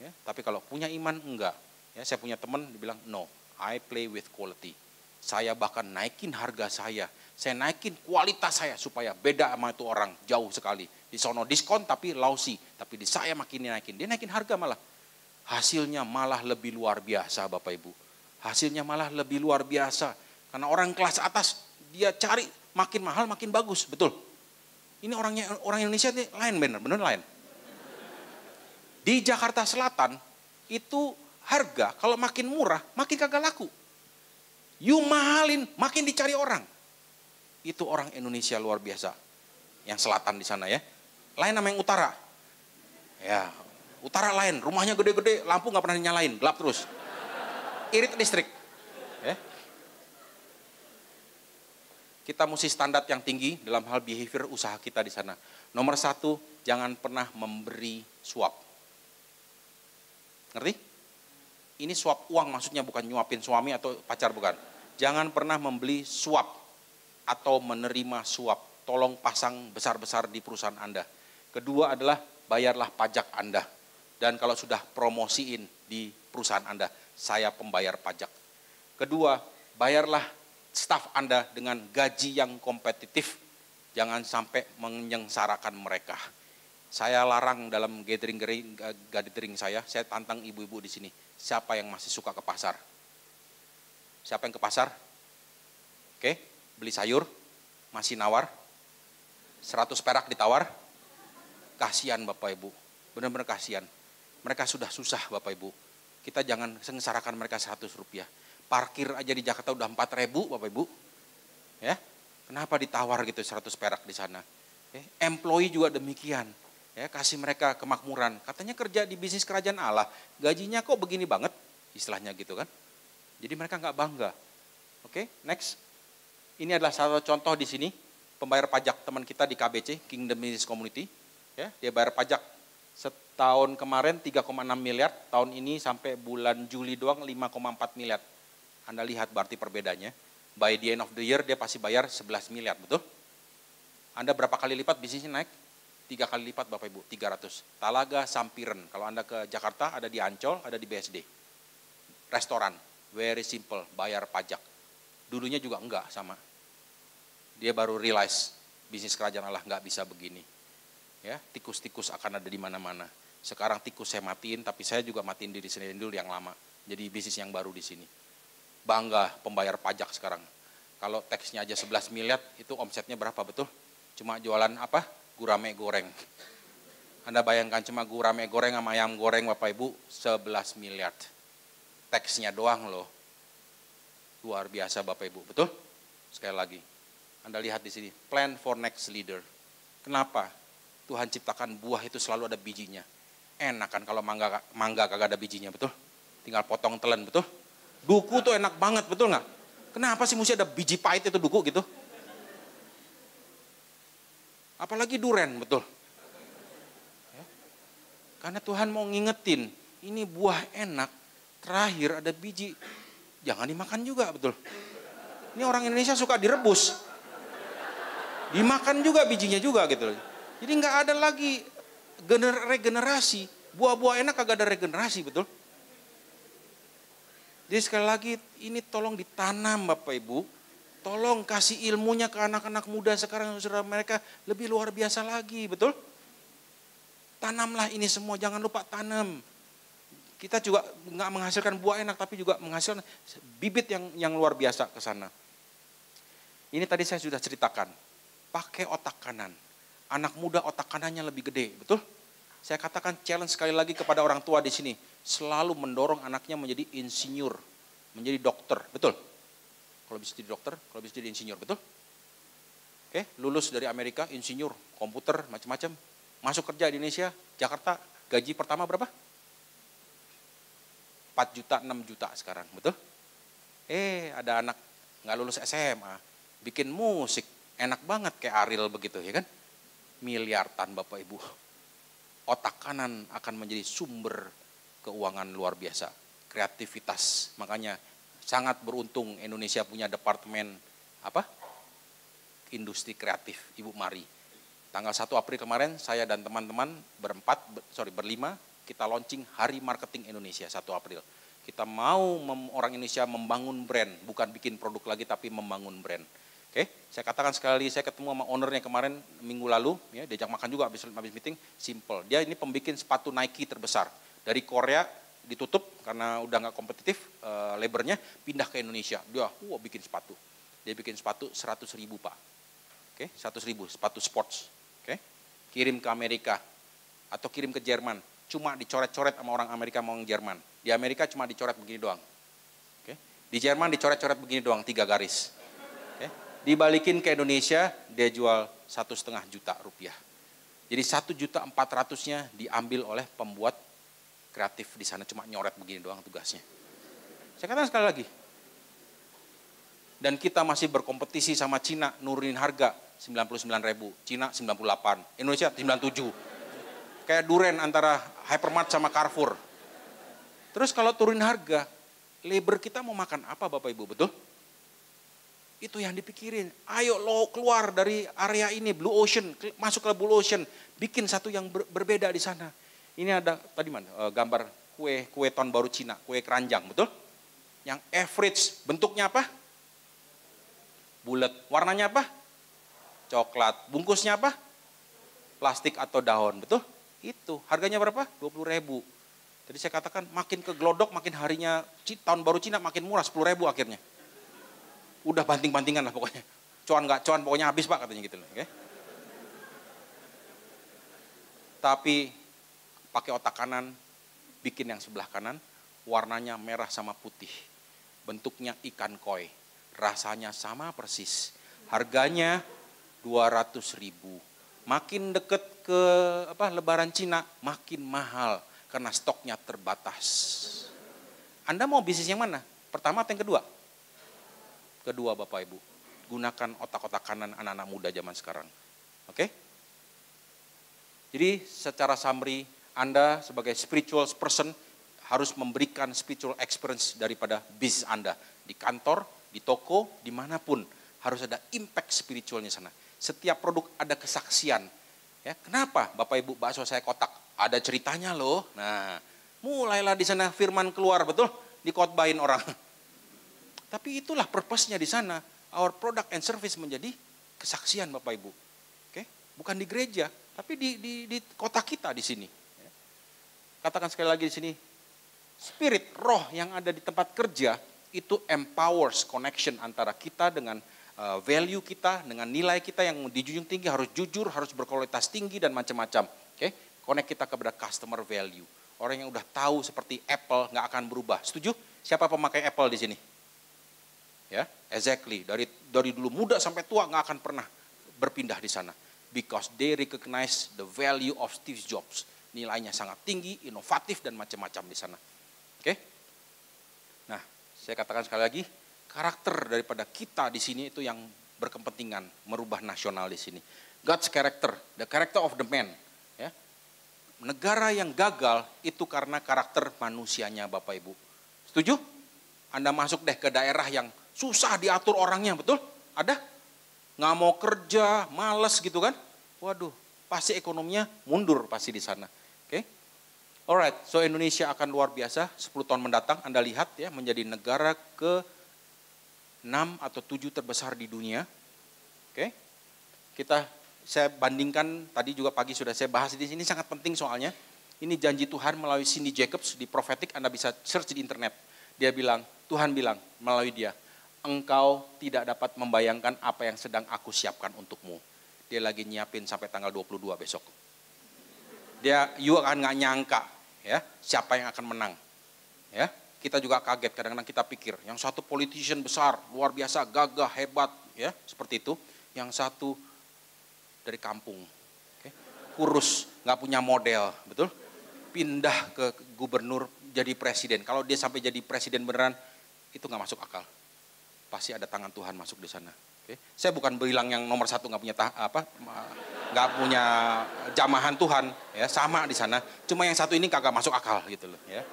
Ya, tapi kalau punya iman enggak. Ya, saya punya teman, dia bilang, no, I play with quality. Saya bahkan naikin harga saya naikin kualitas saya supaya beda sama itu orang, jauh sekali. Di sono diskon tapi lousy, tapi di saya makin naikin. Dia naikin harga malah. Hasilnya malah lebih luar biasa Bapak Ibu. Hasilnya malah lebih luar biasa. Karena orang kelas atas, dia cari makin mahal makin bagus, betul. Ini orang Indonesia ini lain bener lain. Di Jakarta Selatan, itu harga kalau makin murah, makin kagak laku. You mahalin, makin dicari orang. Itu orang Indonesia luar biasa. Yang selatan di sana ya. Lain sama yang utara. Ya, utara lain, rumahnya gede-gede, lampu gak pernah dinyalain, gelap terus. Irit listrik. Ya. Kita mesti standar yang tinggi dalam hal behavior usaha kita di sana. Nomor 1, jangan pernah memberi suap. Ngerti? Ini suap uang maksudnya, bukan nyuapin suami atau pacar, bukan. Jangan pernah membeli suap atau menerima suap. Tolong pasang besar-besar di perusahaan Anda. Kedua adalah bayarlah pajak Anda. Dan kalau sudah promosiin di perusahaan Anda, saya pembayar pajak. Kedua, bayarlah staf Anda dengan gaji yang kompetitif. Jangan sampai menyengsarakan mereka. Saya larang dalam gathering saya tantang ibu-ibu di sini. Siapa yang masih suka ke pasar? Siapa yang ke pasar? Oke, beli sayur, masih nawar, 100 perak ditawar. Kasihan Bapak Ibu, benar-benar kasihan. Mereka sudah susah Bapak Ibu. Kita jangan sengsarakan mereka 100 rupiah. Parkir aja di Jakarta udah 4.000 Bapak Ibu. Ya, kenapa ditawar gitu 100 perak di sana? Employee juga demikian. Ya, kasih mereka kemakmuran. Katanya kerja di bisnis kerajaan Allah, gajinya kok begini banget, istilahnya gitu kan. Jadi mereka nggak bangga. Oke, next. Ini adalah satu contoh di sini, pembayar pajak teman kita di KBC, Kingdom Business Community. Ya, dia bayar pajak setahun kemarin 3,6 miliar, tahun ini sampai bulan Juli doang 5,4 miliar. Anda lihat berarti perbedaannya. By the end of the year dia pasti bayar 11 miliar, betul? Anda berapa kali lipat bisnisnya naik? 3 kali lipat Bapak Ibu, 300. Talaga Sampiren, kalau Anda ke Jakarta ada di Ancol, ada di BSD. Restoran, very simple, bayar pajak. Dulunya juga enggak sama. Dia baru realize bisnis kerajaan Allah enggak bisa begini. Ya, tikus-tikus akan ada di mana-mana. Sekarang tikus saya matiin, tapi saya juga matiin diri sendiri dulu yang lama. Jadi bisnis yang baru di sini. Bangga pembayar pajak sekarang. Kalau teksnya aja 11 miliar, itu omsetnya berapa betul? Cuma jualan apa? Gurame goreng. Anda bayangkan cuma gurame goreng sama ayam goreng Bapak Ibu 11 miliar. Teksnya doang loh. Luar biasa Bapak Ibu, betul? Sekali lagi. Anda lihat di sini, plan for next leader. Kenapa? Tuhan ciptakan buah itu selalu ada bijinya. Enak kan kalau mangga kagak ada bijinya, betul? Tinggal potong telan, betul? Duku tuh enak banget, betul nggak? Kenapa sih mesti ada biji pahit itu duku gitu? Apalagi duren, betul? Ya. Karena Tuhan mau ngingetin, ini buah enak, terakhir ada biji, jangan dimakan juga, betul? Ini orang Indonesia suka direbus, dimakan juga bijinya juga gitu. Jadi nggak ada lagi regenerasi, buah-buah enak kagak ada regenerasi, betul? Jadi sekali lagi ini tolong ditanam Bapak Ibu, tolong kasih ilmunya ke anak-anak muda sekarang, saudara, mereka lebih luar biasa lagi, betul? Tanamlah ini semua, jangan lupa tanam. Kita juga nggak menghasilkan buah enak, tapi juga menghasilkan bibit yang luar biasa ke sana. Ini tadi saya sudah ceritakan, pakai otak kanan. Anak muda otak kanannya lebih gede, betul? Saya katakan challenge sekali lagi kepada orang tua di sini, selalu mendorong anaknya menjadi insinyur, menjadi dokter, betul? Kalau bisa jadi dokter, kalau bisa jadi insinyur, betul? Oke, lulus dari Amerika, insinyur, komputer, macam-macam, masuk kerja di Indonesia, Jakarta, gaji pertama berapa? 4 juta, 6 juta sekarang, betul? Ada anak nggak lulus SMA, bikin musik, enak banget kayak Ariel begitu, ya kan? Miliaran Bapak Ibu. Otak kanan akan menjadi sumber keuangan luar biasa, kreativitas. Makanya sangat beruntung Indonesia punya departemen industri kreatif, Ibu Mari. Tanggal 1 April kemarin saya dan teman-teman berlima kita launching Hari Marketing Indonesia 1 April. Kita mau orang Indonesia membangun brand, bukan bikin produk lagi tapi membangun brand. Oke, saya katakan sekali, saya ketemu sama ownernya kemarin minggu lalu, ya, diajak makan juga habis meeting, simple. Dia ini pembikin sepatu Nike terbesar. Dari Korea ditutup karena udah nggak kompetitif labornya, pindah ke Indonesia. Dia bikin sepatu. Dia bikin sepatu 100.000 Pak. Oke, 100.000 sepatu sports. Oke, kirim ke Amerika atau kirim ke Jerman. Cuma dicoret-coret sama orang Amerika mau orang Jerman. Di Amerika cuma dicoret begini doang. Oke, di Jerman dicoret-coret begini doang, 3 garis. Oke. Dibalikin ke Indonesia, dia jual 1,5 juta rupiah. Jadi 1.400.000-nya diambil oleh pembuat kreatif di sana, cuma nyoret begini doang tugasnya. Saya katakan sekali lagi. Dan kita masih berkompetisi sama Cina, nurunin harga 99.000, Cina 98, Indonesia 97. Kayak duren antara Hypermart sama Carrefour. Terus kalau turunin harga, labor kita mau makan apa Bapak Ibu, betul? Itu yang dipikirin. Ayo lo keluar dari area ini, Blue Ocean, masuk ke Blue Ocean, bikin satu yang berbeda di sana. Ini ada tadi gambar kue tahun baru Cina, kue keranjang, betul? Yang average bentuknya apa? Bulat. Warnanya apa? Coklat. Bungkusnya apa? Plastik atau daun, betul? Itu. Harganya berapa? 20.000. Jadi saya katakan makin ke glodok, makin harinya tahun baru Cina makin murah, 10.000 akhirnya. Udah banting-bantingan lah pokoknya. Cuan nggak cuan pokoknya habis Pak katanya gitu loh. Okay? Tapi pakai otak kanan, bikin yang sebelah kanan, warnanya merah sama putih. Bentuknya ikan koi. Rasanya sama persis. Harganya 200.000. Makin deket ke Lebaran Cina, makin mahal karena stoknya terbatas. Anda mau bisnis yang mana? Pertama atau yang kedua? Kedua Bapak Ibu, gunakan otak-otak kanan anak-anak muda zaman sekarang. Oke? Jadi secara summary, Anda sebagai spiritual person harus memberikan spiritual experience daripada bisnis Anda. Di kantor, di toko, dimanapun harus ada impact spiritualnya sana. Setiap produk ada kesaksian. Ya, kenapa Bapak Ibu bakso saya kotak? Ada ceritanya loh. Nah, mulailah di sana firman keluar, betul? Dikotbahin orang. Tapi itulah purpose-nya di sana. Our product and service menjadi kesaksian Bapak Ibu. Oke? Bukan di gereja, tapi di kota kita di sini. Katakan sekali lagi di sini, spirit, roh yang ada di tempat kerja itu empowers connection antara kita dengan value kita, dengan nilai kita yang dijunjung tinggi, harus jujur, harus berkualitas tinggi dan macam-macam. Oke? Connect kita kepada customer value. Orang yang udah tahu seperti Apple nggak akan berubah. Setuju? Siapa pemakai Apple di sini? Ya, exactly. Dari dulu muda sampai tua nggak akan pernah berpindah di sana. because they recognize the value of Steve Jobs. Nilainya sangat tinggi, inovatif dan macam-macam di sana. Oke? Nah, saya katakan sekali lagi, karakter daripada kita di sini itu yang berkepentingan merubah nasional di sini. God's character, the character of the man. Ya. Negara yang gagal itu karena karakter manusianya, Bapak Ibu. Setuju? Anda masuk deh ke daerah yang susah diatur orangnya, betul? Ada? Nggak mau kerja, males gitu kan? Waduh, pasti ekonominya mundur pasti di sana. Oke? Alright, so Indonesia akan luar biasa 10 tahun mendatang. Anda lihat ya, menjadi negara ke-6 atau 7 terbesar di dunia. Oke? Saya bandingkan, tadi juga pagi sudah saya bahas di sini, sangat penting soalnya. Ini janji Tuhan melalui Cindy Jacobs di Prophetic, Anda bisa search di internet. Dia bilang, Tuhan bilang melalui dia, engkau tidak dapat membayangkan apa yang sedang aku siapkan untukmu. Dia lagi nyiapin sampai tanggal 22 besok. You akan nggak nyangka ya siapa yang akan menang. Ya, kita juga kaget, kadang-kadang kita pikir, yang satu politician besar, luar biasa, gagah, hebat, ya seperti itu. Yang satu dari kampung, kurus, nggak punya model, betul? Pindah ke gubernur jadi presiden. Kalau dia sampai jadi presiden beneran, itu nggak masuk akal. Pasti ada tangan Tuhan masuk di sana. Saya bukan bilang yang nomor satu nggak punya jamahan Tuhan, ya sama di sana. Cuma yang satu ini kagak masuk akal gitu loh. Ya.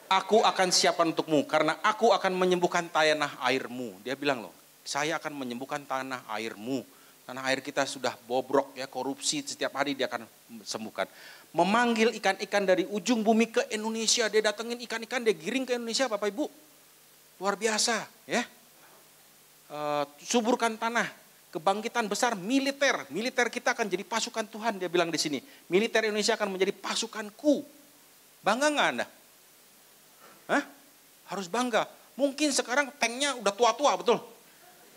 Aku akan siapkan untukmu karena aku akan menyembuhkan tanah airmu. Dia bilang loh, saya akan menyembuhkan tanah airmu. Tanah air kita sudah bobrok ya, korupsi, setiap hari dia akan sembuhkan. Memanggil ikan-ikan dari ujung bumi ke Indonesia, dia datengin ikan-ikan, dia giring ke Indonesia, Bapak Ibu. Luar biasa ya. Suburkan tanah, kebangkitan besar militer. Militer kita akan jadi pasukan Tuhan, dia bilang di sini. Militer Indonesia akan menjadi pasukanku. Bangga nggak Anda? Hah? Harus bangga. Mungkin sekarang tanknya udah tua-tua, betul?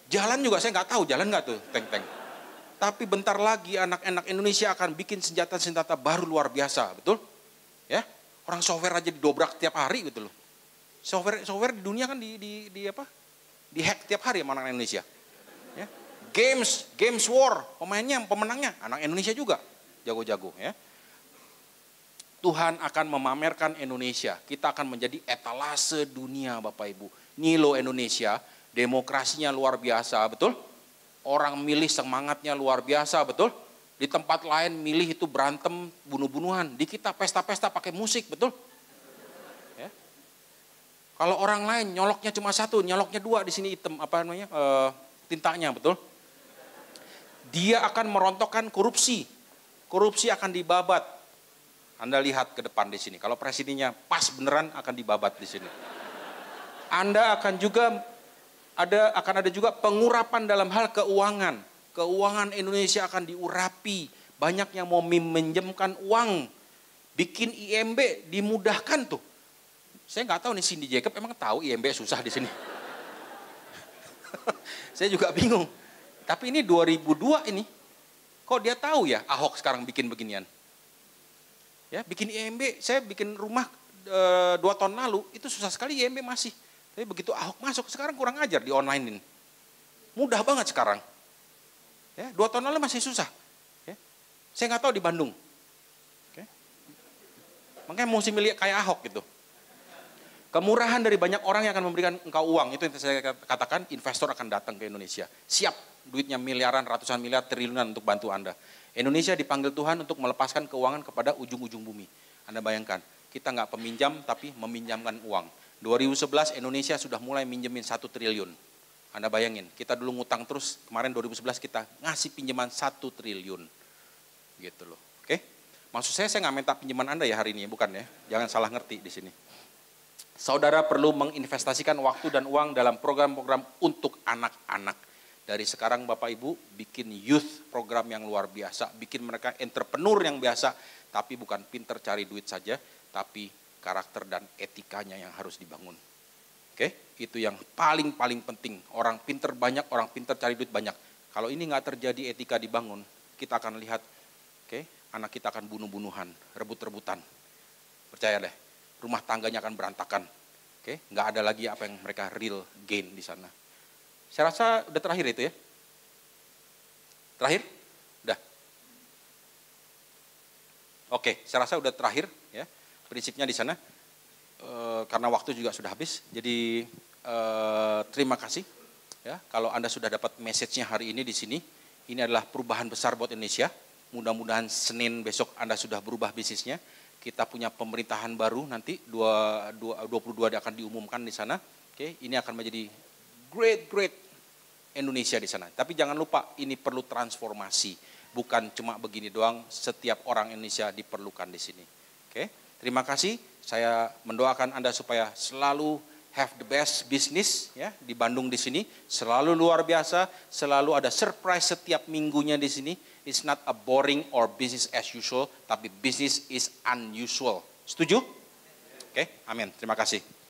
Jalan juga saya nggak tahu, jalan nggak tuh tank-tank. Tapi bentar lagi anak-anak Indonesia akan bikin senjata-senjata baru luar biasa, betul? Ya, orang software aja didobrak tiap hari gitu loh. Software di dunia kan di hack tiap hari sama anak Indonesia. Ya. Games war, pemenangnya anak Indonesia juga, jago-jago ya. Tuhan akan memamerkan Indonesia, kita akan menjadi etalase dunia Bapak Ibu. Nilo Indonesia, demokrasinya luar biasa, betul? Orang milih semangatnya luar biasa, betul? Di tempat lain milih itu berantem, bunuh-bunuhan. Di kita pesta-pesta pakai musik, betul? Ya. Kalau orang lain nyoloknya cuma satu, nyoloknya dua, di sini hitam, tintanya, betul? Dia akan merontokkan korupsi. Korupsi akan dibabat. Anda lihat ke depan di sini. Kalau presidennya pas beneran akan dibabat di sini. Anda akan ada juga pengurapan dalam hal keuangan. Keuangan Indonesia akan diurapi. Banyak yang mau meminjamkan uang. Bikin IMB dimudahkan tuh. Saya nggak tahu nih Cindy Jacob emang tahu IMB susah di sini. Saya juga bingung. Tapi ini 2002 ini. Kok dia tahu ya Ahok sekarang bikin beginian? Ya, bikin IMB, saya bikin rumah 2 tahun lalu, itu susah sekali IMB masih. Tapi begitu Ahok masuk, sekarang kurang ajar di online ini. Mudah banget sekarang. Ya, 2 tahun lalu masih susah. Ya. Saya nggak tahu di Bandung. Oke. Makanya mesti milih kayak Ahok gitu. Kemurahan dari banyak orang yang akan memberikan engkau uang, itu yang saya katakan, investor akan datang ke Indonesia. Siap, duitnya miliaran, ratusan miliar, triliunan untuk bantu Anda. Indonesia dipanggil Tuhan untuk melepaskan keuangan kepada ujung-ujung bumi. Anda bayangkan, kita nggak peminjam tapi meminjamkan uang. 2011 Indonesia sudah mulai minjemin 1 triliun. Anda bayangin, kita dulu ngutang terus, kemarin 2011 kita ngasih pinjaman 1 triliun. Gitu loh, oke? Maksud saya nggak minta pinjaman Anda ya hari ini, bukan ya? Jangan salah ngerti di sini. Saudara perlu menginvestasikan waktu dan uang dalam program-program untuk anak-anak. Dari sekarang Bapak Ibu bikin youth program yang luar biasa, bikin mereka entrepreneur yang biasa, tapi bukan pinter cari duit saja, tapi karakter dan etikanya yang harus dibangun. Oke, itu yang paling penting. Orang pinter banyak, orang pinter cari duit banyak. Kalau ini nggak terjadi etika dibangun, kita akan lihat, anak kita akan bunuh-bunuhan, rebut-rebutan. Percaya deh, rumah tangganya akan berantakan. Nggak ada lagi apa yang mereka real gain di sana. Saya rasa udah terakhir itu ya. Terakhir? Udah. Oke, saya rasa udah terakhir ya. Prinsipnya di sana. Karena waktu juga sudah habis. Jadi terima kasih ya kalau Anda sudah dapat message-nya hari ini di sini. Ini adalah perubahan besar buat Indonesia. Mudah-mudahan Senin besok Anda sudah berubah bisnisnya. Kita punya pemerintahan baru nanti 22 akan diumumkan di sana. Oke, ini akan menjadi great Indonesia di sana. Tapi jangan lupa ini perlu transformasi. Bukan cuma begini doang, setiap orang Indonesia diperlukan di sini. Oke, terima kasih. Saya mendoakan Anda supaya selalu have the best business ya di Bandung di sini, selalu luar biasa, selalu ada surprise setiap minggunya di sini. It's not a boring or business as usual, tapi business is unusual. Setuju? Oke, amin. Terima kasih.